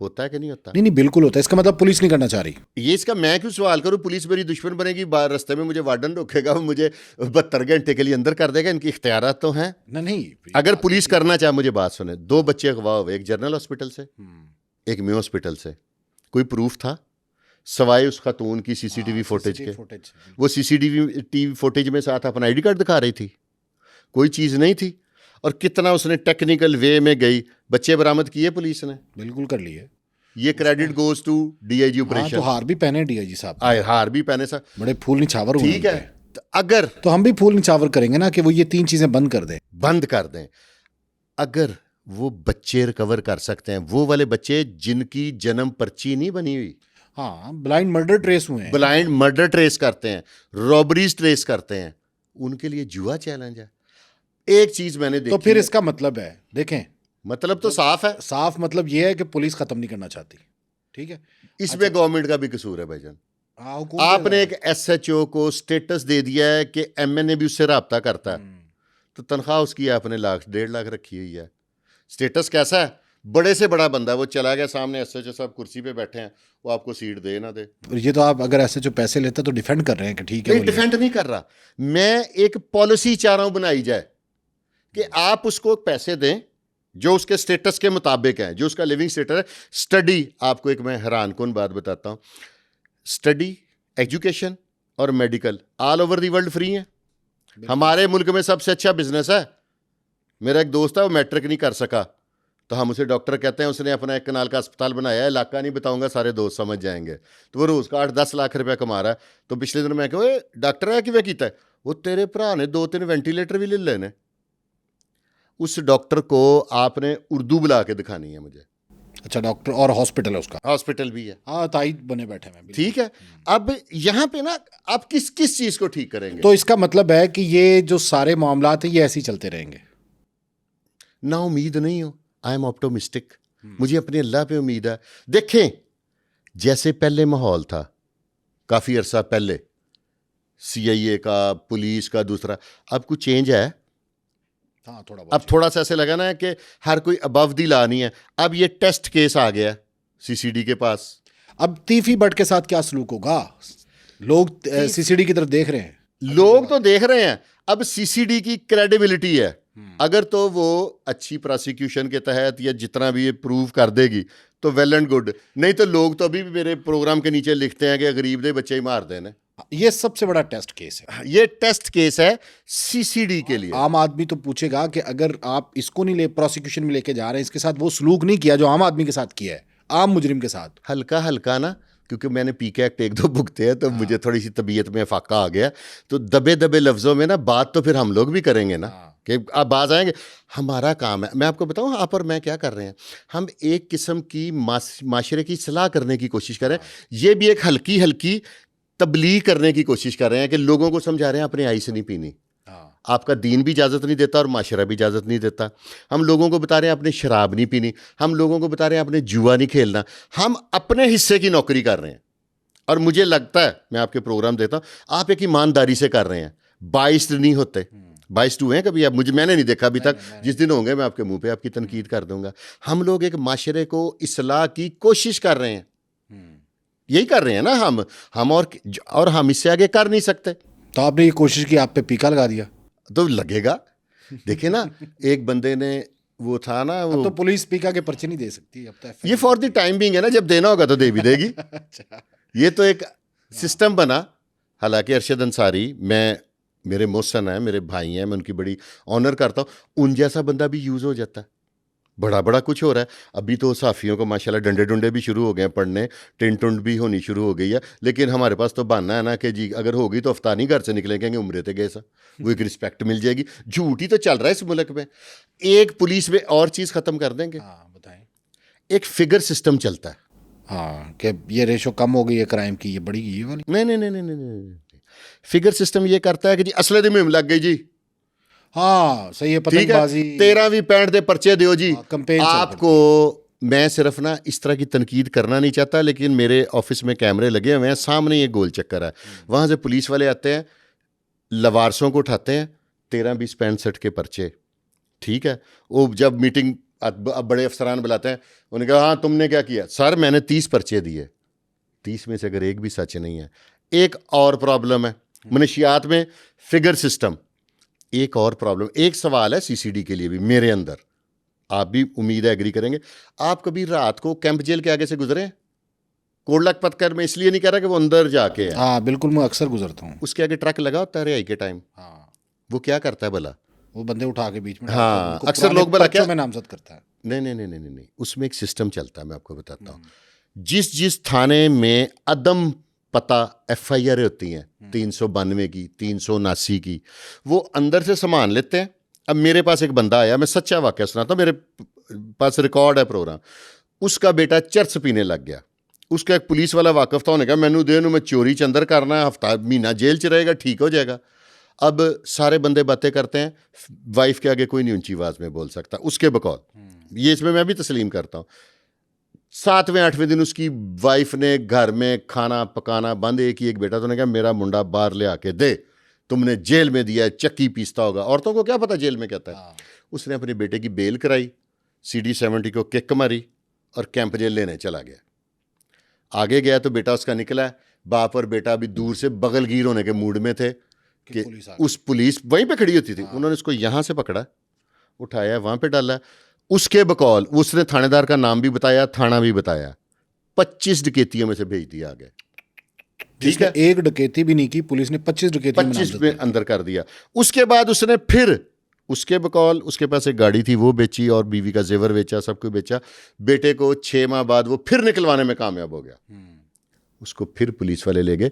होता है कि नहीं होता? नहीं, बिल्कुल होता है। इसका मतलब पुलिस नहीं करना चाह रही। ये इसका मैं क्यों सवाल करूं? पुलिस मेरी दुश्मन बनेगी, रास्ते में मुझे वार्डन रोकेगा, वो मुझे 72 घंटे के लिए अंदर कर देगा। इनकी इख्तियारात तो हैं। नहीं, अगर पुलिस करना चाहे, मुझे बात सुने, 2 बच्चे अगवा हुए, एक जनरल हॉस्पिटल से, एक म्यू हॉस्पिटल से, कोई प्रूफ था सवाए उस खातून की सीसीटीवी फुटेज के? वो सीसीटीवी फुटेज में साथ अपना आईडी कार्ड दिखा रही थी, कोई चीज़ नहीं थी। और कितना उसने टेक्निकल वे में गई, बच्चे बरामद किए पुलिस ने, बिल्कुल कर लिए। ये credit goes to DIG operation. तो हार भी पहने डीआईजी साहब, हार भी पहने साहब, बड़े फूल निछावर हुए। ठीक है, तो अगर तो हम भी फूल निछावर करेंगे ना कि वो ये 3 चीजें बंद कर दें। अगर वो बच्चे रिकवर कर सकते हैं, वो वाले बच्चे जिनकी जन्म पर्ची नहीं बनी हुई, हाँ, ब्लाइंड मर्डर ट्रेस हुए हैं, ब्लाइंड मर्डर ट्रेस करते हैं, रॉबरीज ट्रेस करते हैं, उनके लिए जुआ चैलेंज है। एक चीज मैंने देखी, तो फिर इसका मतलब है, देखें, मतलब तो साफ है। साफ मतलब ये है कि पुलिस खत्म नहीं करना चाहती। ठीक है, इसमें गवर्नमेंट का भी कसूर है भाईजान। हाँ, हुकूमत आपने एक एसएचओ को स्टेटस दे दिया है कि एमएनए भी उससे राब्ता करता है, तो तनख्वाह उसकी आपने 1.5 लाख रखी हुई है। स्टेटस कैसा है? बड़े से बड़ा बंदा, वो चला गया सामने, एसएचओ साहब कुर्सी पे बैठे हैं, वो आपको सीट दे ना दे। ये तो आप अगर ऐसे जो पैसे लेते तो डिफेंड कर रहे हैं कि ठीक है, नहीं, डिफेंड नहीं कर रहा मैं, एक पॉलिसी चाह रहा हूं बनाई जाए कि आप उसको पैसे दें जो उसके स्टेटस के मुताबिक है, जो उसका लिविंग स्टेटस है। स्टडी, आपको एक मैं हैरान कुन बात बताता हूं, स्टडी, एजुकेशन और medical all over the world free है। हमारे मुल्क में सबसे अच्छा बिजनेस है। मेरा एक दोस्त है, वो मैट्रिक नहीं कर सका, तो हम उसे डॉक्टर कहते हैं, उसने अपना एक कनाल का अस्पताल बनाया है, इलाका नहीं बताऊंगा, सारे दोस्त समझ जाएंगे। तो वो रोज का 8-10 लाख रुपया कमा रहा है। तो पिछले दिन मैं कहा, डॉक्टर है कि वे कीता है? वो तेरे भरा ने 2-3 वेंटिलेटर भी ले लेने। उस डॉक्टर को आपने उर्दू बुला के दिखानी है मुझे। अच्छा, डॉक्टर और हॉस्पिटल है उसका? हॉस्पिटल भी है। हाँ, ताई बने बैठे हैं। ठीक है, अब यहाँ पे ना आप किस किस चीज को ठीक करेंगे? तो इसका मतलब है कि ये जो सारे मामलात हैं ये ऐसे ही चलते रहेंगे? ना उम्मीद नहीं हो, आई एम ऑप्टोमिस्टिक। मुझे अपने अल्लाह पे उम्मीद है। देखें, जैसे पहले माहौल था काफी अरसा पहले, सीआईए का, पुलिस का, दूसरा, अब कुछ चेंज है। हाँ, अब थोड़ा सा ऐसे लगा ना कि हर कोई अबव दी ला नहीं है। अब ये टेस्ट केस आ गया सीसीडी के पास। अब तीफी भट्ट के साथ क्या सलूक होगा? लोग सीसीडी की तरफ देख रहे हैं। लोग तो देख रहे हैं। अब सीसीडी की क्रेडिबिलिटी है, अगर तो वो अच्छी प्रोसिक्यूशन के तहत या जितना भी ये प्रूव कर देगी तो वेल एंड गुड, नहीं तो लोग तो अभी भी मेरे प्रोग्राम के नीचे लिखते हैं कि गरीब दे बच्चे ही मार देने। ये सबसे बड़ा टेस्ट केस है। ये टेस्ट केस है सीसीडी के लिए। आम आदमी तो पूछेगा कि अगर आप इसको नहीं प्रोसिक्यूशन में लेके जा रहे हैं, इसके साथ वो सलूक नहीं किया जो आम आदमी के साथ किया है, आम मुजरिम के साथ। हल्का हल्का ना, क्योंकि मैंने पीके एक्ट 1-2 भुगते हैं, तो मुझे थोड़ी सी तबीयत में फाका आ गया। तो दबे दबे लफ्जों में ना बात तो फिर हम लोग भी करेंगे ना, कि आप बाज आएंगे। हमारा काम है, मैं आपको बताऊं आप और मैं क्या कर रहे हैं, हम एक किस्म की माशरे की सलाह करने की कोशिश कर रहे हैं। ये भी एक हल्की हल्की तबलीग करने की कोशिश कर रहे हैं कि लोगों को समझा रहे हैं अपने आई से नहीं पीनी। आपका दीन भी इजाज़त नहीं देता और माशरा भी इजाज़त नहीं देता। हम लोगों को बता रहे हैं आपने शराब नहीं पीनी, हम लोगों को बता रहे हैं आपने जुआ नहीं खेलना। हम अपने हिस्से की नौकरी कर रहे हैं और मुझे लगता है, मैं आपके प्रोग्राम देता हूँ, आप एक ईमानदारी से कर रहे हैं, बाइस्ड नहीं होते। बाइस्ड हुए हैं कभी आप? मैंने नहीं देखा अभी तक। जिस दिन होंगे मैं आपके मुंह पे आपकी तनकीद कर दूंगा। हम लोग एक माशरे को इस्लाह की कोशिश कर रहे हैं, यही कर रहे हैं ना हम और हम इससे आगे कर नहीं सकते। तो आपने ये कोशिश की, आप पे पीका लगा दिया तो लगेगा। देखिए ना, एक बंदे ने वो था ना, अब वो तो पुलिस पीका के पर्चे नहीं दे सकती अब तो। ये फॉर द टाइम बिंग है ना, जब देना होगा तो दे भी देगी। अच्छा। ये तो एक सिस्टम बना। हालांकि अरशद अंसारी, मेरे मोहसन हैं, मेरे भाई हैं, मैं उनकी बड़ी ऑनर करता हूँ। उन जैसा बंदा भी यूज़ हो जाता है। बड़ा बड़ा कुछ हो रहा है। अभी तो साफ़ियों को माशाल्लाह डंडे डुंडे भी शुरू हो गए हैं पढ़ने, टिंट टुंट भी होनी शुरू हो गई है। लेकिन हमारे पास तो बहाना है ना कि जी अगर होगी तो अफ्तानी घर से निकलेंगे, उम्रे थे गए सा, वो एक रिस्पेक्ट मिल जाएगी। झूठ ही तो चल रहा है इस मुल्क में। एक पुलिस में और चीज़ ख़त्म कर देंगे। हाँ बताएं। एक फिगर सिस्टम चलता है। हाँ कि ये रेशो कम हो गई है क्राइम की, ये बढ़ी ये वाली। नहीं। फिगर सिस्टम ये करता है कि जी असले दी मुहिम लग गई जी, हाँ सही है, ठीक है, पतंगबाजी 13वीं पैंट दे पर्चे दियो जी। कैंपेन आपको मैं सिर्फ ना इस तरह की तनकीद करना नहीं चाहता, लेकिन मेरे ऑफिस में कैमरे लगे हुए हैं, सामने ये गोल चक्कर है, वहाँ से पुलिस वाले आते हैं, लवारसों को उठाते हैं, 13-20 पैंट शर्ट के पर्चे, ठीक है। वो जब मीटिंग अब बड़े अफसरान बुलाते हैं, उन्होंने कहा हाँ तुमने क्या किया? सर मैंने 30 पर्चे दिए, 30 में से अगर एक भी सच नहीं है। एक और प्रॉब्लम है मनशियात में, फिगर सिस्टम। एक और प्रॉब्लम, एक सवाल है सीसीडी के लिए भी मेरे अंदर, आप भी उम्मीद है एग्री करेंगे। आप कभी रात को कैंप जेल के आगे से गुजरे? कोडलक पत्थर में इसलिए नहीं कह रहा कि वो अंदर जाके है। हाँ बिल्कुल, मैं अक्सर गुजरता हूँ। उसके आगे ट्रक लगा होता है रिहाई के टाइम। हाँ वो क्या करता है भला? वो बंदे उठा के बीच में हाँ, अक्सर लोग भला क्या में नामजद करता है। नहीं, उसमें एक सिस्टम चलता है, मैं आपको बताता हूँ। जिस थाने में अदम पता FIR होती हैं, 392 की, 379 की, वो अंदर से सामान लेते हैं। अब मेरे पास एक बंदा आया, मैं सच्चा वाकया सुनाता हूँ, मेरे पास रिकॉर्ड है प्रोग्राम। उसका बेटा चरस पीने लग गया, उसका एक पुलिस वाला वाकफ था, उन्होंने कहा मैनू दे, मैं चोरी च अंदर करना है, हफ्ता महीना जेल च रहेगा, ठीक हो जाएगा। अब सारे बंदे बातें करते हैं, वाइफ के आगे कोई नहीं ऊंची आवाज़ में बोल सकता, उसके बकौल। ये इसमें मैं भी तस्लीम करता हूँ। 7वें 8वें दिन उसकी वाइफ ने घर में खाना पकाना बंद, एक ही एक बेटा, तो उन्होंने कहा मेरा मुंडा बाहर ले आके दे, तुमने जेल में दिया है, चक्की पीसता होगा। औरतों को क्या पता जेल में कहता है। उसने अपने बेटे की बेल कराई, CD-70 को किक मारी और कैंप जेल लेने चला गया। आगे गया तो बेटा उसका निकला है। बाप और बेटा अभी दूर से बगलगीर होने के मूड में थे कि उस पुलिस वहीं पे खड़ी होती थी। उन्होंने उसको यहाँ से पकड़ा, उठाया, वहाँ पे डाला। उसके बकौल उसने थानेदार का नाम भी बताया, थाना भी बताया। 25 डकैतियों में से भेज दिया आगे, ठीक है। एक डकैती भी नहीं की पुलिस ने, 25 डकैती 25 में अंदर कर दिया। उसके बाद उसने फिर उसके बकौल, उसके पास एक गाड़ी थी वो बेची और बीवी का जेवर बेचा, सब कुछ बेचा। बेटे को 6 माह बाद वो फिर निकलवाने में कामयाब हो गया। उसको फिर पुलिस वाले ले गए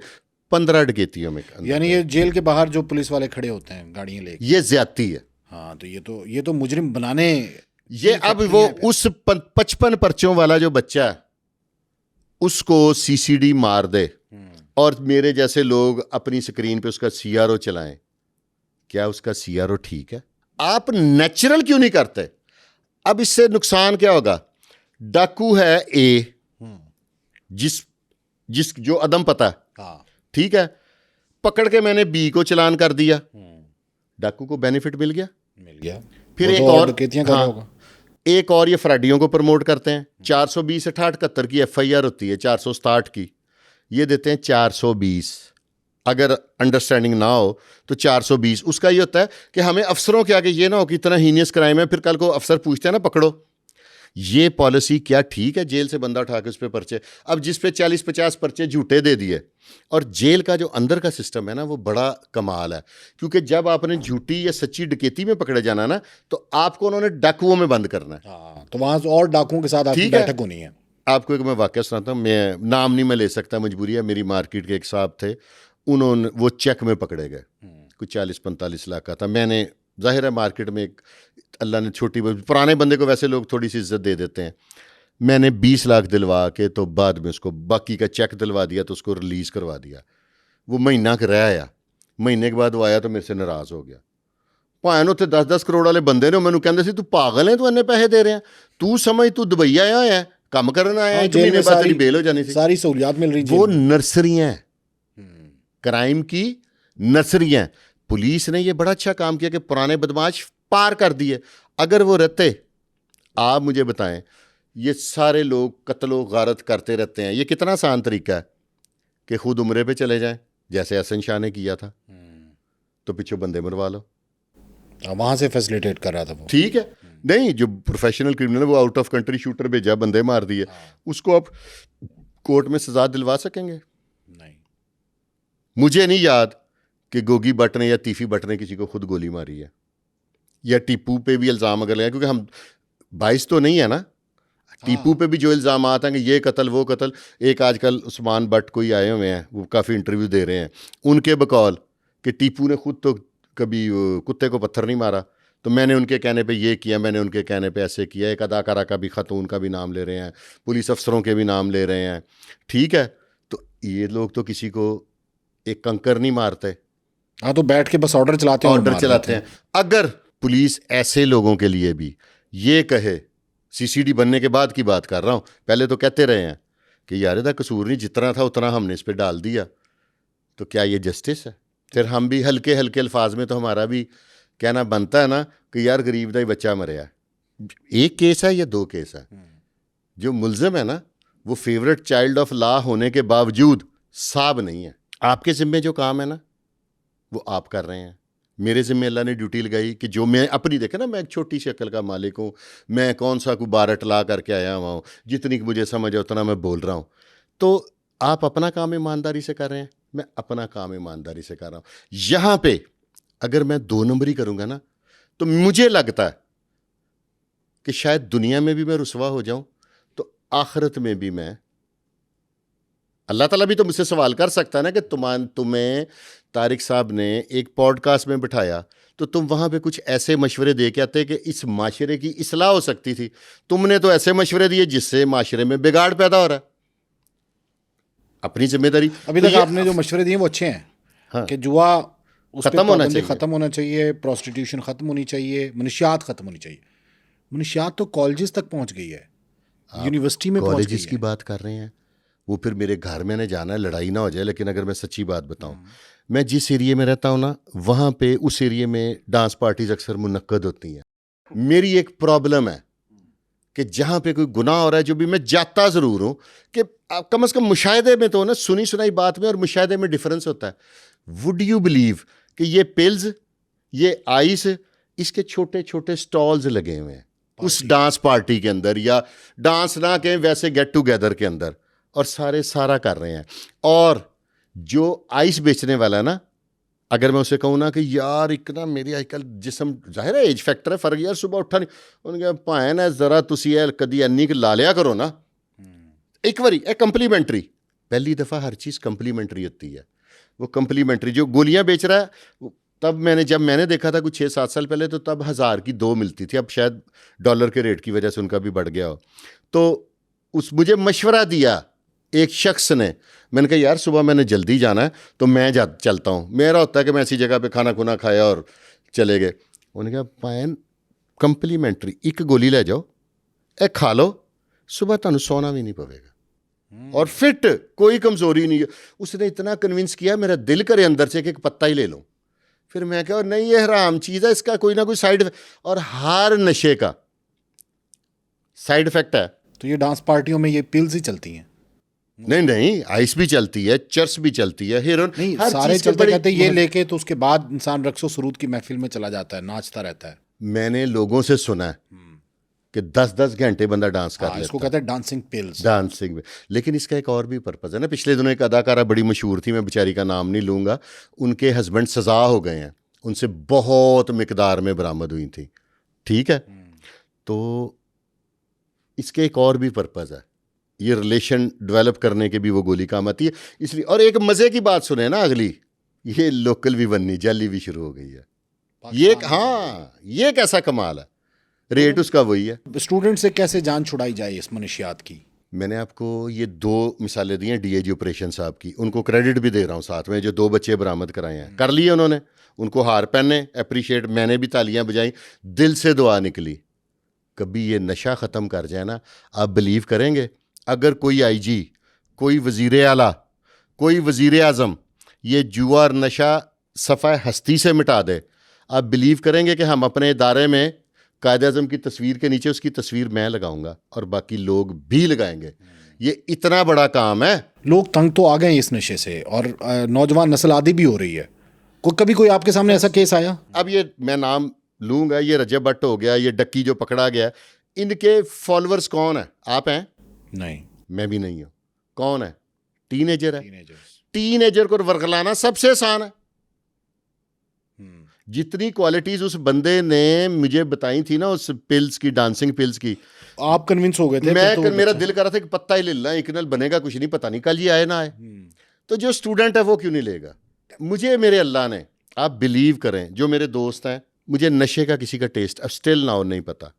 15 डकैतियों में। यानी ये जेल के बाहर जो पुलिस वाले खड़े होते हैं गाड़ियां लेके, ये ज्यादती है। हाँ तो ये तो मुजरिम बनाने ये अब वो उस 55 पर्चों वाला जो बच्चा है उसको CCD मार दे और मेरे जैसे लोग अपनी स्क्रीन पे उसका CRO चलाएं, क्या उसका CRO ठीक है? आप नेचुरल क्यों नहीं करते? अब इससे नुकसान क्या होगा? डाकू है A, जिस जो अदम पता है, ठीक है, पकड़ के मैंने B को चलान कर दिया, डाकू को बेनिफिट मिल गया। फिर एक और, हाँ, एक और ये फ्राडियों को प्रमोट करते हैं। 420/68-71 की FIR होती है, 467 की, ये देते हैं 420। अगर अंडरस्टैंडिंग ना हो तो 420। उसका ये होता है कि हमें अफसरों के आगे ये ना हो कि इतना हीनियस क्राइम है, फिर कल को अफसर पूछते हैं ना पकड़ो। ये पॉलिसी क्या ठीक है? जेल से बंदा उठा के उस पर पर्चे, अब जिस पे 40-50 पर्चे झूठे दे दिए। और जेल का जो अंदर का सिस्टम है ना, वो बड़ा कमाल है, क्योंकि जब आपने झूठी या सच्ची डकैती में पकड़े जाना ना, तो आपको उन्होंने डाकुओं में बंद करना है। तो वहां और डाकुओं के साथ आपकी बैठक होनी है। आपको एक मैं वाकया सुनाता हूँ, मैं नाम नहीं मैं ले सकता, मजबूरी है। मेरी मार्केट के एक साहब थे, उन्होंने वो चेक में पकड़े गए, कुछ 40-45 लाख का था। मैंने, जाहिर है मार्केट में एक अल्लाह ने छोटी, पुराने बंदे को वैसे लोग थोड़ी सी इज्जत दे देते हैं। मैंने 20 लाख दिलवा के तो बाद में उसको बाकी का चेक दिलवा दिया, तो उसको रिलीज़ करवा दिया। वो महीना का रह आया, महीने के बाद वो आया तो मेरे से नाराज़ हो गया। ਭਾਵੇਂ ਉੱਥੇ 10-10 ਕਰੋੜ ਵਾਲੇ ਬੰਦੇ ਨੇ, ਉਹ ਮੈਨੂੰ ਕਹਿੰਦੇ ਸੀ ਤੂੰ ਪਾਗਲ ਹੈ, ਤੂੰ ਇੰਨੇ ਪੈਸੇ ਦੇ ਰਿਹਾ, ਤੂੰ ਸਮਝ ਤੂੰ ਦੁਬਈ ਆਇਆ ਹੋਇਆ ਕੰਮ ਕਰਨ ਆਇਆ, ਇੱਕ ਮਹੀਨੇ बाद तेरी बेल हो जानी थी। सारी सहूलियात मिल रही वो नर्सरियाँ क्राइम की नर्सरियाँ। पुलिस ने ये बड़ा अच्छा काम किया कि पुराने बदमाश पार कर दिए। अगर वो रहते, आप मुझे बताएं, ये सारे लोग कत्लो गारत करते रहते हैं, ये कितना आसान तरीका है कि खुद उम्रे पे चले जाएं, जैसे हसन शाह ने किया था, तो पीछे बंदे मरवा लो, वहां से फैसिलिटेट कर रहा था वो। ठीक है। नहीं, जो प्रोफेशनल क्रिमिनल है वो आउट ऑफ कंट्री शूटर भेजा, बंदे मार दिए, उसको आप कोर्ट में सजा दिलवा सकेंगे? नहीं। मुझे नहीं याद कि गोगी भट्ट ने या तीफी भट्ट ने किसी को खुद गोली मारी है, या टीपू पे भी इल्ज़ाम अगर लगाए, क्योंकि हम 22 तो नहीं है ना, टीपू पे भी जो इल्ज़ाम आते हैं कि ये कत्ल वो कत्ल, एक आजकल उस्मान भट्ट कोई आए हुए हैं, वो काफ़ी इंटरव्यू दे रहे हैं, उनके बकौल कि टीपू ने खुद तो कभी कुत्ते को पत्थर नहीं मारा, तो मैंने उनके कहने पे ये किया, मैंने उनके कहने पे ऐसे किया। एक अदाकारा का भी, खातून का भी नाम ले रहे हैं, पुलिस अफसरों के भी नाम ले रहे हैं, ठीक है। तो ये लोग तो किसी को एक कंकर नहीं मारते, हाँ, तो बैठ के बस ऑर्डर चलाते हैं, ऑर्डर चलाते हैं। अगर पुलिस ऐसे लोगों के लिए भी ये कहे, सीसीडी बनने के बाद की बात कर रहा हूँ, पहले तो कहते रहे हैं कि यार इधर कसूर नहीं, जितना था उतना हमने इस पर डाल दिया, तो क्या ये जस्टिस है? फिर हम भी हल्के हल्के अल्फाज में तो हमारा भी कहना बनता है ना कि यार गरीब का ही बच्चा मरया है। एक केस है या 2 केस है, जो मुलजिम है ना वो फेवरेट चाइल्ड ऑफ लॉ होने के बावजूद साब नहीं है। आपके ज़िम्मे जो काम है ना वो आप कर रहे हैं, मेरे ज़िम्मे अल्लाह ने ड्यूटी लगाई कि जो मैं अपनी, देखे ना, मैं एक छोटी सी अक्ल का मालिक हूँ, मैं कौन सा कोई 12 ला करके आया हुआ हूँ, जितनी मुझे समझ है उतना मैं बोल रहा हूँ। तो आप अपना काम ईमानदारी से कर रहे हैं, मैं अपना काम ईमानदारी से कर रहा हूँ। यहाँ पे अगर मैं 2 नंबरी करूँगा ना, तो मुझे लगता है कि शायद दुनिया में भी मैं रुसवा हो जाऊँ, तो आखिरत में भी मैं, अल्लाह ताला भी तो मुझसे सवाल कर सकता है ना कि तुम्हें तारिक साहब ने एक पॉडकास्ट में बिठाया, तो तुम वहाँ पे कुछ ऐसे मशवरे दे के आते कि इस माशरे की इस्लाह हो सकती थी, तुमने तो ऐसे मशवरे दिए जिससे माशरे में बिगाड़ पैदा हो रहा है। अपनी जिम्मेदारी। अभी तक आपने जो मशवरे दिए वो अच्छे हैं, हाँ, कि जुआ खत्म होना चाहिए, खत्म होना चाहिए, प्रोस्टिट्यूशन खत्म होनी चाहिए, मनशियात खत्म होनी चाहिए। मनशियात तो कॉलेजेस तक पहुंच गई है, यूनिवर्सिटी में पहुंच गई कॉलेजेस की बात कर रहे हैं, वो फिर मेरे घर में ने जाना है, लड़ाई ना हो जाए। लेकिन अगर मैं सच्ची बात बताऊं, मैं जिस एरिया में रहता हूं ना, वहाँ पे उस एरिया में डांस पार्टीज अक्सर मुनक्कद होती हैं। मेरी एक प्रॉब्लम है कि जहाँ पे कोई गुनाह हो रहा है, जो भी, मैं जाता ज़रूर हूँ कि कम से कम मुशाहिदे में तो ना, सुनी सुनाई बात में और मुशाहिदे में डिफरेंस होता है। वुड यू बिलीव कि ये पिल्स, ये आइस, इसके छोटे छोटे स्टॉल्स लगे हुए हैं उस डांस पार्टी के अंदर, या डांस ना कहें वैसे गेट टुगेदर के अंदर, और सारा कर रहे हैं। और जो आइस बेचने वाला है ना, अगर मैं उसे कहूँ ना कि यार इतना मेरी आजकल जिसम, जाहिर है एज फैक्टर है, फर्क, यार सुबह उठा नहीं, उन्होंने कहा भाएं है ज़रा तुसी कदी अन्नी ला लिया करो ना, एक बारी ए कंप्लीमेंट्री, पहली दफ़ा हर चीज़ कंप्लीमेंट्री होती है। वो कंप्लीमेंट्री जो गोलियां बेच रहा है, तब जब मैंने देखा था कुछ 6-7 साल पहले, तो तब 1000 की 2 मिलती थी, अब शायद डॉलर के रेट की वजह से उनका भी बढ़ गया हो। तो मुझे मशवरा दिया एक शख्स ने, मैंने कहा यार सुबह मैंने जल्दी जाना है तो मैं चलता हूँ, मेरा होता है कि मैं ऐसी जगह पे खाना खुना खाया और चले गए। उन्होंने कहा पैन कंप्लीमेंट्री, एक गोली ले जाओ, ए खा लो, सुबह तुहानू सोना भी नहीं पवेगा, और फिट, कोई कमज़ोरी नहीं है। उसने इतना कन्विंस किया, मेरा दिल करे अंदर से कि एक पत्ता ही ले लूँ। फिर मैं कहा नहीं, ये हराम चीज़ है, इसका कोई ना कोई साइड, और हर नशे का साइड इफेक्ट है। तो ये डांस पार्टियों में ये पिल्स ही चलती हैं? नहीं, आइस भी चलती है, चर्स भी चलती है, हेरोइन, नहीं, सारे चलते कहते ये लेके, तो उसके बाद इंसान रक्सो सुरूद की महफिल में चला जाता है, नाचता रहता है। मैंने लोगों से सुना है कि 10-10 घंटे बंदा डांस कर लेता है। इसको कहते हैं डांसिंग पिल्स। डांसिंग में, लेकिन इसका एक और भी पर्पज़ है ना। पिछले दिनों एक अदाकारा बड़ी मशहूर थी, मैं बेचारी का नाम नहीं लूँगा, उनके हस्बैंड सज़ा हो गए हैं, उनसे बहुत मिकदार में बरामद हुई थी, ठीक है। तो इसके एक और भी पर्पज़ है, ये रिलेशन डेवलप करने के भी वो गोली काम आती है, इसलिए। और एक मज़े की बात सुने ना, अगली, ये लोकल भी बननी, जाली भी शुरू हो गई है। ये हाँ, ये कैसा कमाल है, रेट उसका वही है। स्टूडेंट से कैसे जान छुड़ाई जाए इस मनशियात की? मैंने आपको ये 2 मिसालें दी हैं डीएजी ऑपरेशन साहब की, उनको क्रेडिट भी दे रहा हूँ साथ में, जो 2 बच्चे बरामद कराए हैं, कर लिए उन्होंने, उनको हार पहने, अप्रिशिएट, मैंने भी तालियां बजाई, दिल से दुआ निकली। कभी ये नशा ख़त्म कर जाए ना, आप बिलीव करेंगे, अगर कोई आईजी, कोई वज़ीर आला, कोई वज़ीर आज़म ये जुआ और नशा सफ़ा हस्ती से मिटा दे, आप बिलीव करेंगे कि हम अपने इदारे में कायद-ए-आज़म की तस्वीर के नीचे उसकी तस्वीर मैं लगाऊंगा और बाकी लोग भी लगाएंगे। ये इतना बड़ा काम है। लोग तंग तो आ गए हैं इस नशे से और नौजवान नस्ल आदी भी हो रही है। कभी कोई आपके सामने ऐसा केस आया? अब ये मैं नाम लूँगा, ये रजब भट्ट हो गया, ये डक्की जो पकड़ा गया, इनके फॉलोअर्स कौन है? आप हैं? नहीं, मैं भी नहीं हूँ। कौन है? टीनेजर है। टीनेजर को वर्गलाना सबसे आसान है। जितनी क्वालिटीज उस बंदे ने मुझे बताई थी ना, उस पिल्स की, डांसिंग पिल्स की, आप कन्विंस हो गए थे? मैं मेरा दिल कर रहा था कि पत्ता ही ले लेना, इकनल बनेगा कुछ नहीं, पता नहीं कल ये आए ना आए। तो जो स्टूडेंट है वो क्यों नहीं लेगा? मुझे मेरे अल्लाह ने, आप बिलीव करें, जो मेरे दोस्त हैं, मुझे नशे का किसी का टेस्ट अब स्टिल नाउ नहीं पता।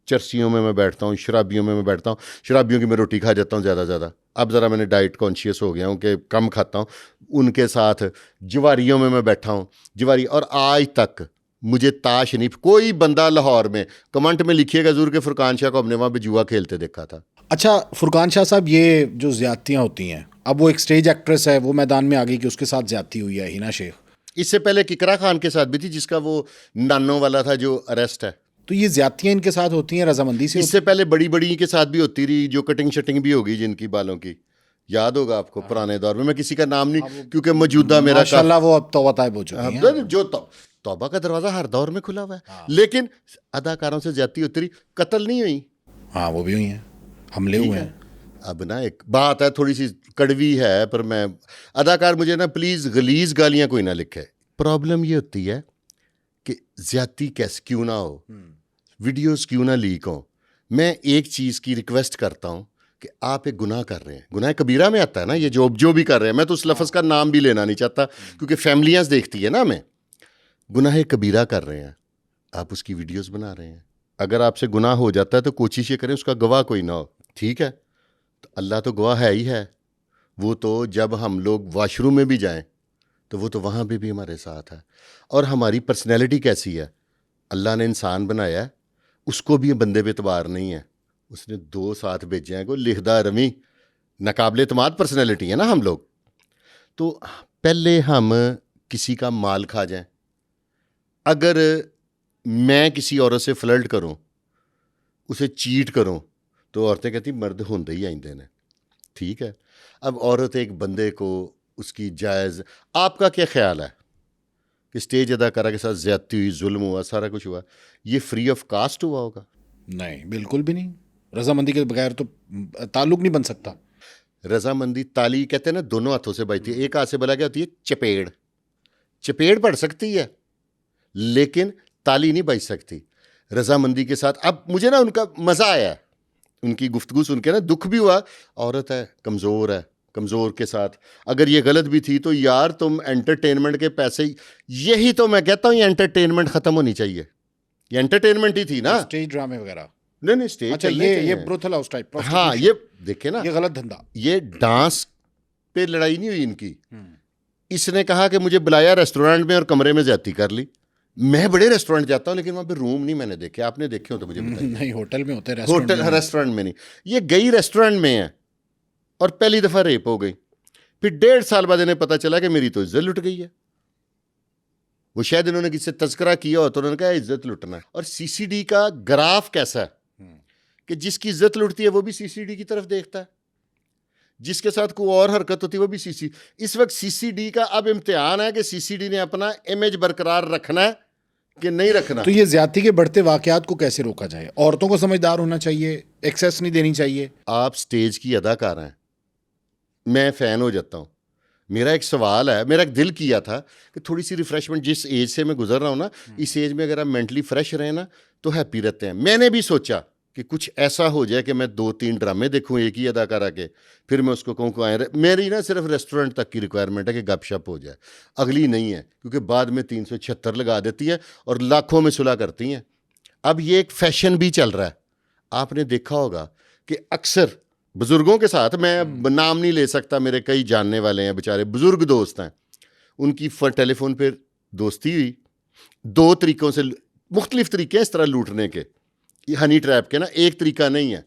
चरसियों में मैं बैठता हूँ, शराबियों में मैं बैठता हूँ, शराबियों की मैं रोटी खा जाता हूँ ज़्यादा। अब ज़रा मैंने डाइट कॉन्शियस हो गया हूँ कि कम खाता हूँ। उनके साथ जवारियों में मैं बैठा हूँ, जवारी, और आज तक मुझे ताश नहीं, कोई बंदा लाहौर में, कमेंट में लिखिएगा ज़रूर कि फुरकान शाह को हमने वहाँ पे जुआ खेलते देखा था। अच्छा फुरकान शाह साहब, ये जो ज़्यादतियाँ होती हैं, अब वो एक स्टेज एक्ट्रेस है, वो मैदान में आ गई कि उसके साथ ज़्यादती हुई है, हिना शेख। इससे पहले किकरा खान के साथ भी थी, जिसका वो नानों वाला था जो अरेस्ट है। तो ये ज़्यादतियाँ इनके साथ होती हैं रजामंदी से? इससे पहले बड़ी बड़ी के साथ भी होती रही, जो कटिंग शटिंग भी होगी जिनकी बालों की, याद होगा आपको पुराने दौर में। मैं किसी का नाम नहीं, क्योंकि मौजूदा मेरा माशाल्लाह वो अब तौबा ताइब हो चुकी हैं। जो तौबा का दरवाज़ा हर दौर में खुला हुआ है। लेकिन अदाकारों से ज्यादती होती रही, कत्ल नहीं हुई। हाँ वो भी हुई हैं, हमले हुए हैं। अब ना एक बात है, थोड़ी सी कड़वी है, पर मैं अदाकार, मुझे ना प्लीज़ गलीज गालियाँ कोई ना लिखे। प्रॉब्लम ये होती है कि ज्यादती कैसे क्यों ना हो, वीडियोस क्यों ना लीक हो। मैं एक चीज़ की रिक्वेस्ट करता हूँ कि आप एक गुनाह कर रहे हैं, गुनाह कबीरा में आता है ना, ये जो भी कर रहे हैं, मैं तो उस लफ्ज़ का नाम भी लेना नहीं चाहता क्योंकि फैमिलियाँ देखती है ना हमें। गुनाह कबीरा कर रहे हैं, आप उसकी वीडियोस बना रहे हैं। अगर आपसे गुनाह हो जाता है तो कोशिश ये करें उसका गवाह कोई ना हो, ठीक है? तो अल्लाह तो गवाह है ही है। वो तो जब हम लोग वॉशरूम में भी जाएं तो वो तो वहाँ पे भी हमारे साथ है। और हमारी पर्सनैलिटी कैसी है, अल्लाह ने इंसान बनाया है, उसको भी बंदे पे एतबार नहीं है। उसने 2 साथ भेजे हैं, को लिखदा रमी, नाकाबिले एतमाद पर्सनैलिटी है ना हम लोग। तो पहले हम किसी का माल खा जाएं। अगर मैं किसी औरत से फ्लर्ट करूं, उसे चीट करूं, तो औरतें कहती मर्द होंदे ही आइंदे ने, ठीक है? अब औरत एक बंदे को उसकी जायज़, आपका क्या ख्याल है कि स्टेज अदाकारा के साथ ज़्यादती हुई, जुल्म हुआ, सारा कुछ हुआ, ये फ्री ऑफ कास्ट हुआ होगा? नहीं, बिल्कुल भी नहीं। रजामंदी के बगैर तो ताल्लुक नहीं बन सकता। रजामंदी, ताली कहते हैं ना, दोनों हाथों से बजती है। एक हाथ से बोला गया होती है चपेड़, चपेड़ पड़ सकती है लेकिन ताली नहीं बज सकती। रजामंदी के साथ, अब मुझे ना उनका मज़ा आया, उनकी गुफ्तगू सुन के ना, दुख भी हुआ। औरत है, कमज़ोर है, कमज़ोर के साथ अगर ये गलत भी थी तो यार तुम एंटरटेनमेंट के पैसे, यही तो मैं कहता हूँ, ये एंटरटेनमेंट ख़त्म होनी चाहिए। ये एंटरटेनमेंट ही थी ना, स्टेज ड्रामे वगैरह। नहीं स्टेज। अच्छा ये ब्रोथल हाउस टाइप। हाँ, ये देखे ना, ये गलत धंधा। ये डांस पे लड़ाई नहीं हुई इनकी। इसने कहा कि मुझे बुलाया रेस्टोरेंट में और कमरे में ज्यादती कर ली। मैं बड़े रेस्टोरेंट जाता हूँ लेकिन वहाँ पे रूम नहीं मैंने देखे, आपने देखे हो तो मुझे बताइए। नहीं, होटल में होते हैं, रेस्टोरेंट में नहीं। ये गई रेस्टोरेंट में है और पहली दफ़ा रेप हो गई, फिर 1.5 साल बाद इन्हें पता चला कि मेरी तो इज्जत लुट गई है। वो शायद इन्होंने किसी से तस्करा किया हो तो उन्होंने कहा इज्जत लुटना है। और सीसीडी का ग्राफ कैसा है कि जिसकी इज्जत लुटती है वो भी सीसीडी की तरफ देखता है, जिसके साथ कोई और हरकत होती है वो भी सीसी। इस वक्त सीसीडी का अब इम्तिहान है कि सीसीडी ने अपना इमेज बरकरार रखना है कि नहीं रखना। तो ये ज्यादती के बढ़ते वाकयात को कैसे रोका जाए? औरतों को समझदार होना चाहिए, एक्सेस नहीं देनी चाहिए। आप स्टेज की अदाकार हैं, मैं फ़ैन हो जाता हूँ। मेरा एक सवाल है, मेरा एक दिल किया था कि थोड़ी सी रिफ़्रेशमेंट, जिस एज से मैं गुजर रहा हूँ ना, इस एज में अगर आप मेंटली फ्रेश रहें ना तो हैप्पी रहते हैं। मैंने भी सोचा कि कुछ ऐसा हो जाए कि मैं 2-3 ड्रामे देखूं एक ही अदाकारा के, फिर मैं उसको कहूँ कि आए। मेरी ना सिर्फ रेस्टोरेंट तक की रिक्वायरमेंट है कि गपशप हो जाए, अगली नहीं है, क्योंकि बाद में 376 लगा देती है और लाखों में सुलह करती हैं। अब ये एक फैशन भी चल रहा है। आपने देखा होगा कि अक्सर बुजुर्गों के साथ, मैं नाम नहीं ले सकता, मेरे कई जानने वाले हैं बेचारे बुजुर्ग दोस्त हैं, उनकी टेलीफोन पे दोस्ती हुई। 2 तरीकों से, मुख्तलिफ तरीके हैं इस तरह लूटने के, ये हनी ट्रैप के ना, एक तरीका नहीं है।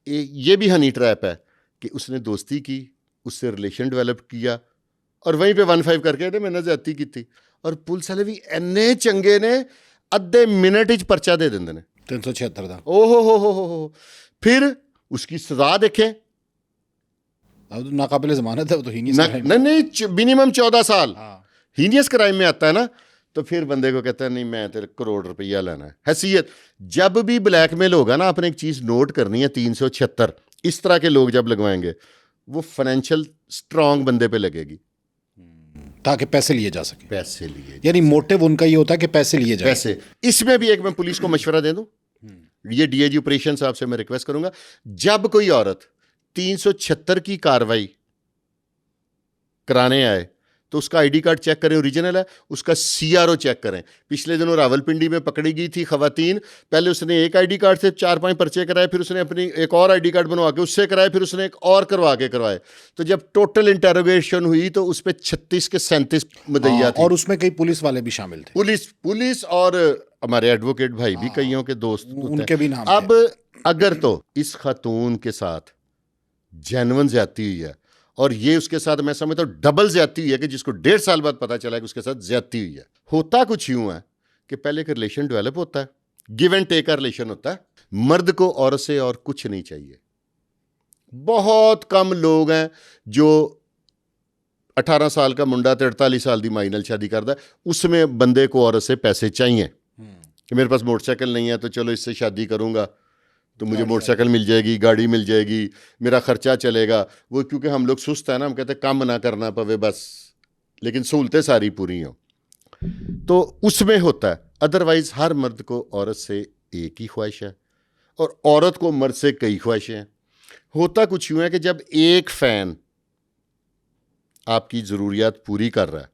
ये भी हनी ट्रैप है कि उसने दोस्ती की, उससे रिलेशन डेवलप किया और वहीं पे 1-5 करके ते मैंने ज्यादती की थी। और पुलिस वाले भी इन्ने चंगे ने, अद्धे मिनट च परचा दे देंगे ने 376 का। ओहो हो। फिर उसकी सजा देखें, अब तो नाकाबिले जमानत है, वो तो ही नहीं, मिनिमम 14 साल हाँ। हीनियस क्राइम में आता है ना। तो फिर बंदे को कहता है नहीं, मैं तेरे करोड़ रुपया लेना है। हैसियत, जब भी ब्लैकमेल होगा ना, आपने एक चीज़ नोट करनी है, 376 इस तरह के लोग जब लगवाएंगे, वो फाइनेंशियल स्ट्रांग बंदे पे लगेगी, ताकि पैसे लिए जा सके। पैसे लिए, यानी मोटिव उनका ये होता है कि पैसे लिए जाए। पैसे। इसमें भी एक मैं पुलिस को मशवरा दे दूं, ये डीआईजी ऑपरेशन साहब से मैं रिक्वेस्ट करूंगा, जब कोई औरत 376 की कार्रवाई कराने आए तो उसका आईडी कार्ड चेक करें, ओरिजिनल है, उसका सीआरओ चेक करें। पिछले दिनों रावलपिंडी में पकड़ी गई थी खवातीन, पहले उसने एक आईडी कार्ड से 4-5 पर्चे कराए, फिर उसने अपनी एक और आईडी कार्ड बनवा के उससे कराए, फिर उसने एक और करवा के करवाए। तो जब टोटल इंटेरोगेशन हुई तो उस पर 36 के 37 मुद्दइया थे, और उसमें कई पुलिस वाले भी शामिल थे। पुलिस और हमारे एडवोकेट भाई भी कईयों के दोस्त उनके भी नाम थे। अब अगर तो इस खातून के साथ जेन्युइन ज्यादती हुई है, और ये उसके साथ मैं समझता हूँ डबल ज्यादती हुई है कि जिसको 1.5 साल बाद पता चला कि उसके साथ ज्यादती हुई है। होता कुछ यूं है कि पहले एक रिलेशन डेवलप होता है, गिव एंड टेक का रिलेशन होता है। मर्द को औरत से और कुछ नहीं चाहिए। बहुत कम लोग हैं जो 18 साल का मुंडा 43 साल की माई नाल शादी करता है, उसमें बंदे को औरत से पैसे चाहिए कि मेरे पास मोटरसाइकिल नहीं है तो चलो इससे शादी करूंगा तो मुझे मोटरसाइकिल मिल जाएगी, गाड़ी मिल जाएगी, मेरा खर्चा चलेगा। वो क्योंकि हम लोग सुस्त है ना, हम कहते हैं काम ना करना पवे बस, लेकिन सहूलतें सारी पूरी हों, तो उसमें होता है। अदरवाइज हर मर्द को औरत से एक ही ख्वाहिश है और औरत को मर्द से कई ख्वाहिशें हैं। होता कुछ यूं है कि जब एक फैन आपकी ज़रूरियात पूरी कर रहा है,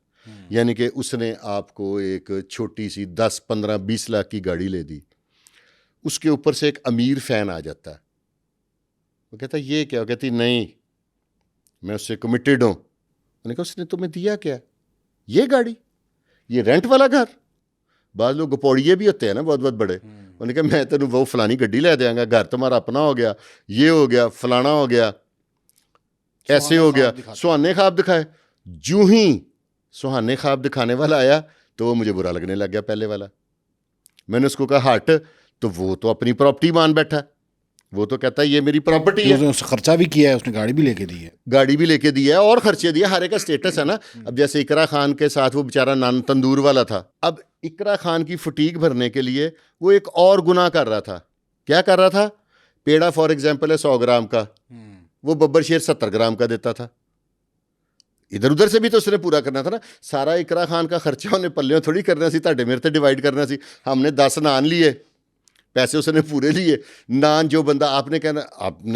यानी कि उसने आपको एक छोटी सी 10, 15, 20 लाख की गाड़ी ले दी, उसके ऊपर से एक अमीर फैन आ जाता है, वो कहता है ये क्या, वो कहती नहीं मैं उससे कमिटेड हूँ। मैंने कहा उसने तुम्हें दिया क्या? ये गाड़ी, ये रेंट वाला घर। बाद लोग गपौड़िए भी होते हैं ना बहुत बहुत बड़े, उन्होंने कहा मैं तेन वो फलानी गड्डी ले देंगे, घर तुम्हारा अपना हो गया, ये हो गया, फलाना हो गया, ऐसे हो गया। सुहाने ख्वाब दिखाए। जूं ही सुहाने ख्वाब दिखाने वाला आया तो वो मुझे बुरा लगने लग गया पहले वाला। मैंने उसको कहा हट, तो वो तो अपनी प्रॉपर्टी मान बैठा, वो तो कहता है ये मेरी प्रॉपर्टी है। उसने खर्चा भी किया है, उसने गाड़ी भी लेके दी है, गाड़ी भी लेके दी है और खर्चे दिए, हर एक का स्टेटस है ना। अब जैसे इकरा खान के साथ वो बेचारा नान तंदूर वाला था, अब इकरा खान की फटीक भरने के लिए वो एक और गुनाह कर रहा था। क्या कर रहा था? पेड़ा फॉर एग्जाम्पल है 100 ग्राम का, वो बब्बर शेर 70 ग्राम का देता था। इधर उधर से भी तो उसने पूरा करना था ना। सारा इकरा खान का खर्चा उन्हें पल्ले थोड़ी करना सी, ताड़े मेरे से डिवाइड करना सी। हमने 10 नान लिए, पैसे उसने पूरे लिए। नान जो बंदा, आपने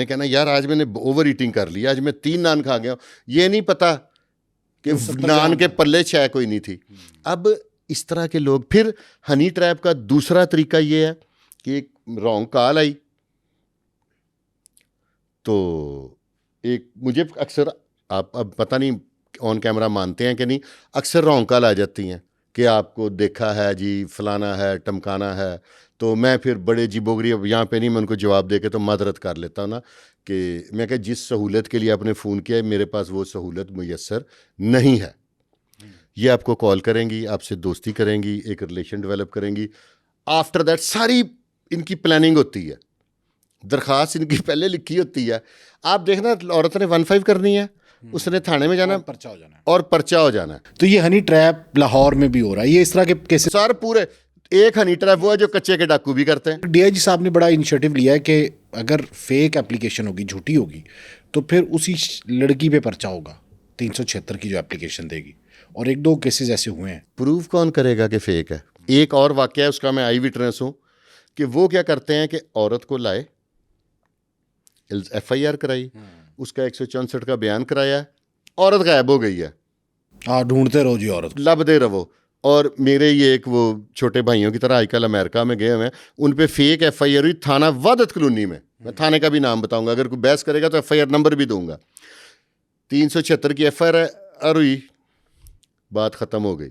कहना यार आज मैंने ओवर ईटिंग कर ली, आज मैं 3 नान खा गया, ये नहीं पता कि नान के पल्ले चाय कोई नहीं थी। अब इस तरह के लोग। फिर हनी ट्रैप का दूसरा तरीका ये है कि एक रॉन्ग कॉल आई, तो एक मुझे अक्सर, आप अब पता नहीं ऑन कैमरा मानते हैं कि नहीं, अक्सर रॉन्ग कॉल आ जाती हैं कि आपको देखा है जी, फलाना है, टमकाना है। तो मैं फिर बड़े जी बोगरी, अब यहाँ पे नहीं मैं उनको जवाब दे के तो मादरत कर लेता हूँ ना कि मैं क्या, जिस सहूलत के लिए आपने फ़ोन किया है मेरे पास वो सहूलत मुयस्सर नहीं है। ये आपको कॉल करेंगी, आपसे दोस्ती करेंगी, एक रिलेशन डेवलप करेंगी। आफ्टर दैट सारी इनकी प्लानिंग होती है, दरख्वास्त इनकी पहले लिखी होती है। आप देखना औरत ने 1-5 करनी है, उसने थाने में जाना, पर्चा हो जाना है, और पर्चा हो जाना है। तो ये हनी ट्रैप लाहौर में भी हो रहा है। ये इस तरह के केसेस सर पूरे एक हनी ट्रैप वो है जो कच्चे के डाकू भी करते हैं। डीआईजी साहब ने बड़ा इनिशिएटिव लिया है कि अगर फेक एप्लीकेशन होगी, झूठी होगी, तो फिर उसी लड़की पे पर्चा होगा 376 की जो एप्लीकेशन देगी। और 1-2 केसेस ऐसे हुए हैं। प्रूफ कौन करेगा कि फेक है? एक और वाकया है, उसका मैं आई विटनेस हूँ कि वो क्या करते हैं कि औरत को लाए, FIR कराई, उसका 164 का बयान कराया, औरत गायब हो गई है। हाँ, ढूंढते रहो जी औरत, लभदे रहो। और मेरे ये एक वो छोटे भाइयों की तरह आजकल अमेरिका में गए हुए हैं, उन पे फेक FIR हुई थाना वादत कॉलोनी में। मैं थाने का भी नाम बताऊंगा, अगर कोई बहस करेगा तो FIR नंबर भी दूंगा। 376 की FIR हुई, बात ख़त्म हो गई।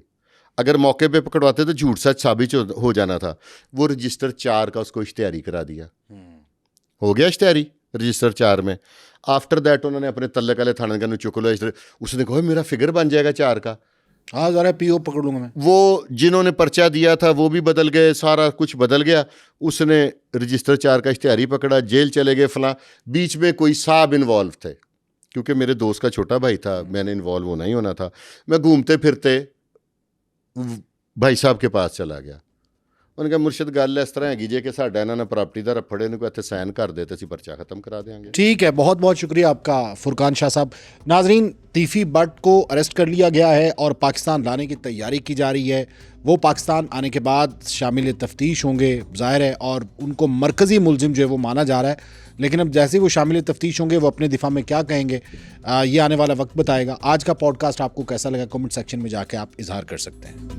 अगर मौके पे पकड़वाते तो झूठ सच साबित हो जाना था। वो रजिस्टर 4 का उसको इश्तिहारी करा दिया, हो गया इश्तिहारी रजिस्टर 4 में। आफ्टर दैट उन्होंने अपने तल्लक वाले थाने का चुक लो, उसने कहा मेरा फिगर बन जाएगा 4 का। हाँ ज़रा PO पकड़ लूँगा मैं। वो जिन्होंने पर्चा दिया था वो भी बदल गए, सारा कुछ बदल गया। उसने रजिस्टर 4 का इश्तिहारी पकड़ा, जेल चले गए फलां। बीच में कोई साहब इन्वॉल्व थे, क्योंकि मेरे दोस्त का छोटा भाई था, मैंने इन्वॉल्व होना ही होना था। मैं घूमते फिरते भाई साहब के पास चला गया। उन्होंने कहा मुर्शिद गल इस तरह हैगी जे कि साडा इन्हां ने प्रॉपर्टी दा रफड़े ने कोई इत्थे साइन कर दे तो असीं पर्चा खत्म करा देंगे। ठीक है, बहुत बहुत शुक्रिया आपका फुरकान शाह साहब। नाजरीन, तीफी बट को अरेस्ट कर लिया गया है और पाकिस्तान लाने की तैयारी की जा रही है। वो पाकिस्तान आने के बाद शामिल तफ्तीश होंगे ज़ाहिर है, और उनको मरकज़ी मुलजिम जो है वो माना जा रहा है। लेकिन अब जैसे वो शामिल तफ्तीश होंगे वो अपने दिफा में क्या कहेंगे ये आने वाला वक्त बताएगा। आज का पॉडकास्ट आपको कैसा लगा कमेंट सेक्शन में जाके आप इजहार कर सकते हैं।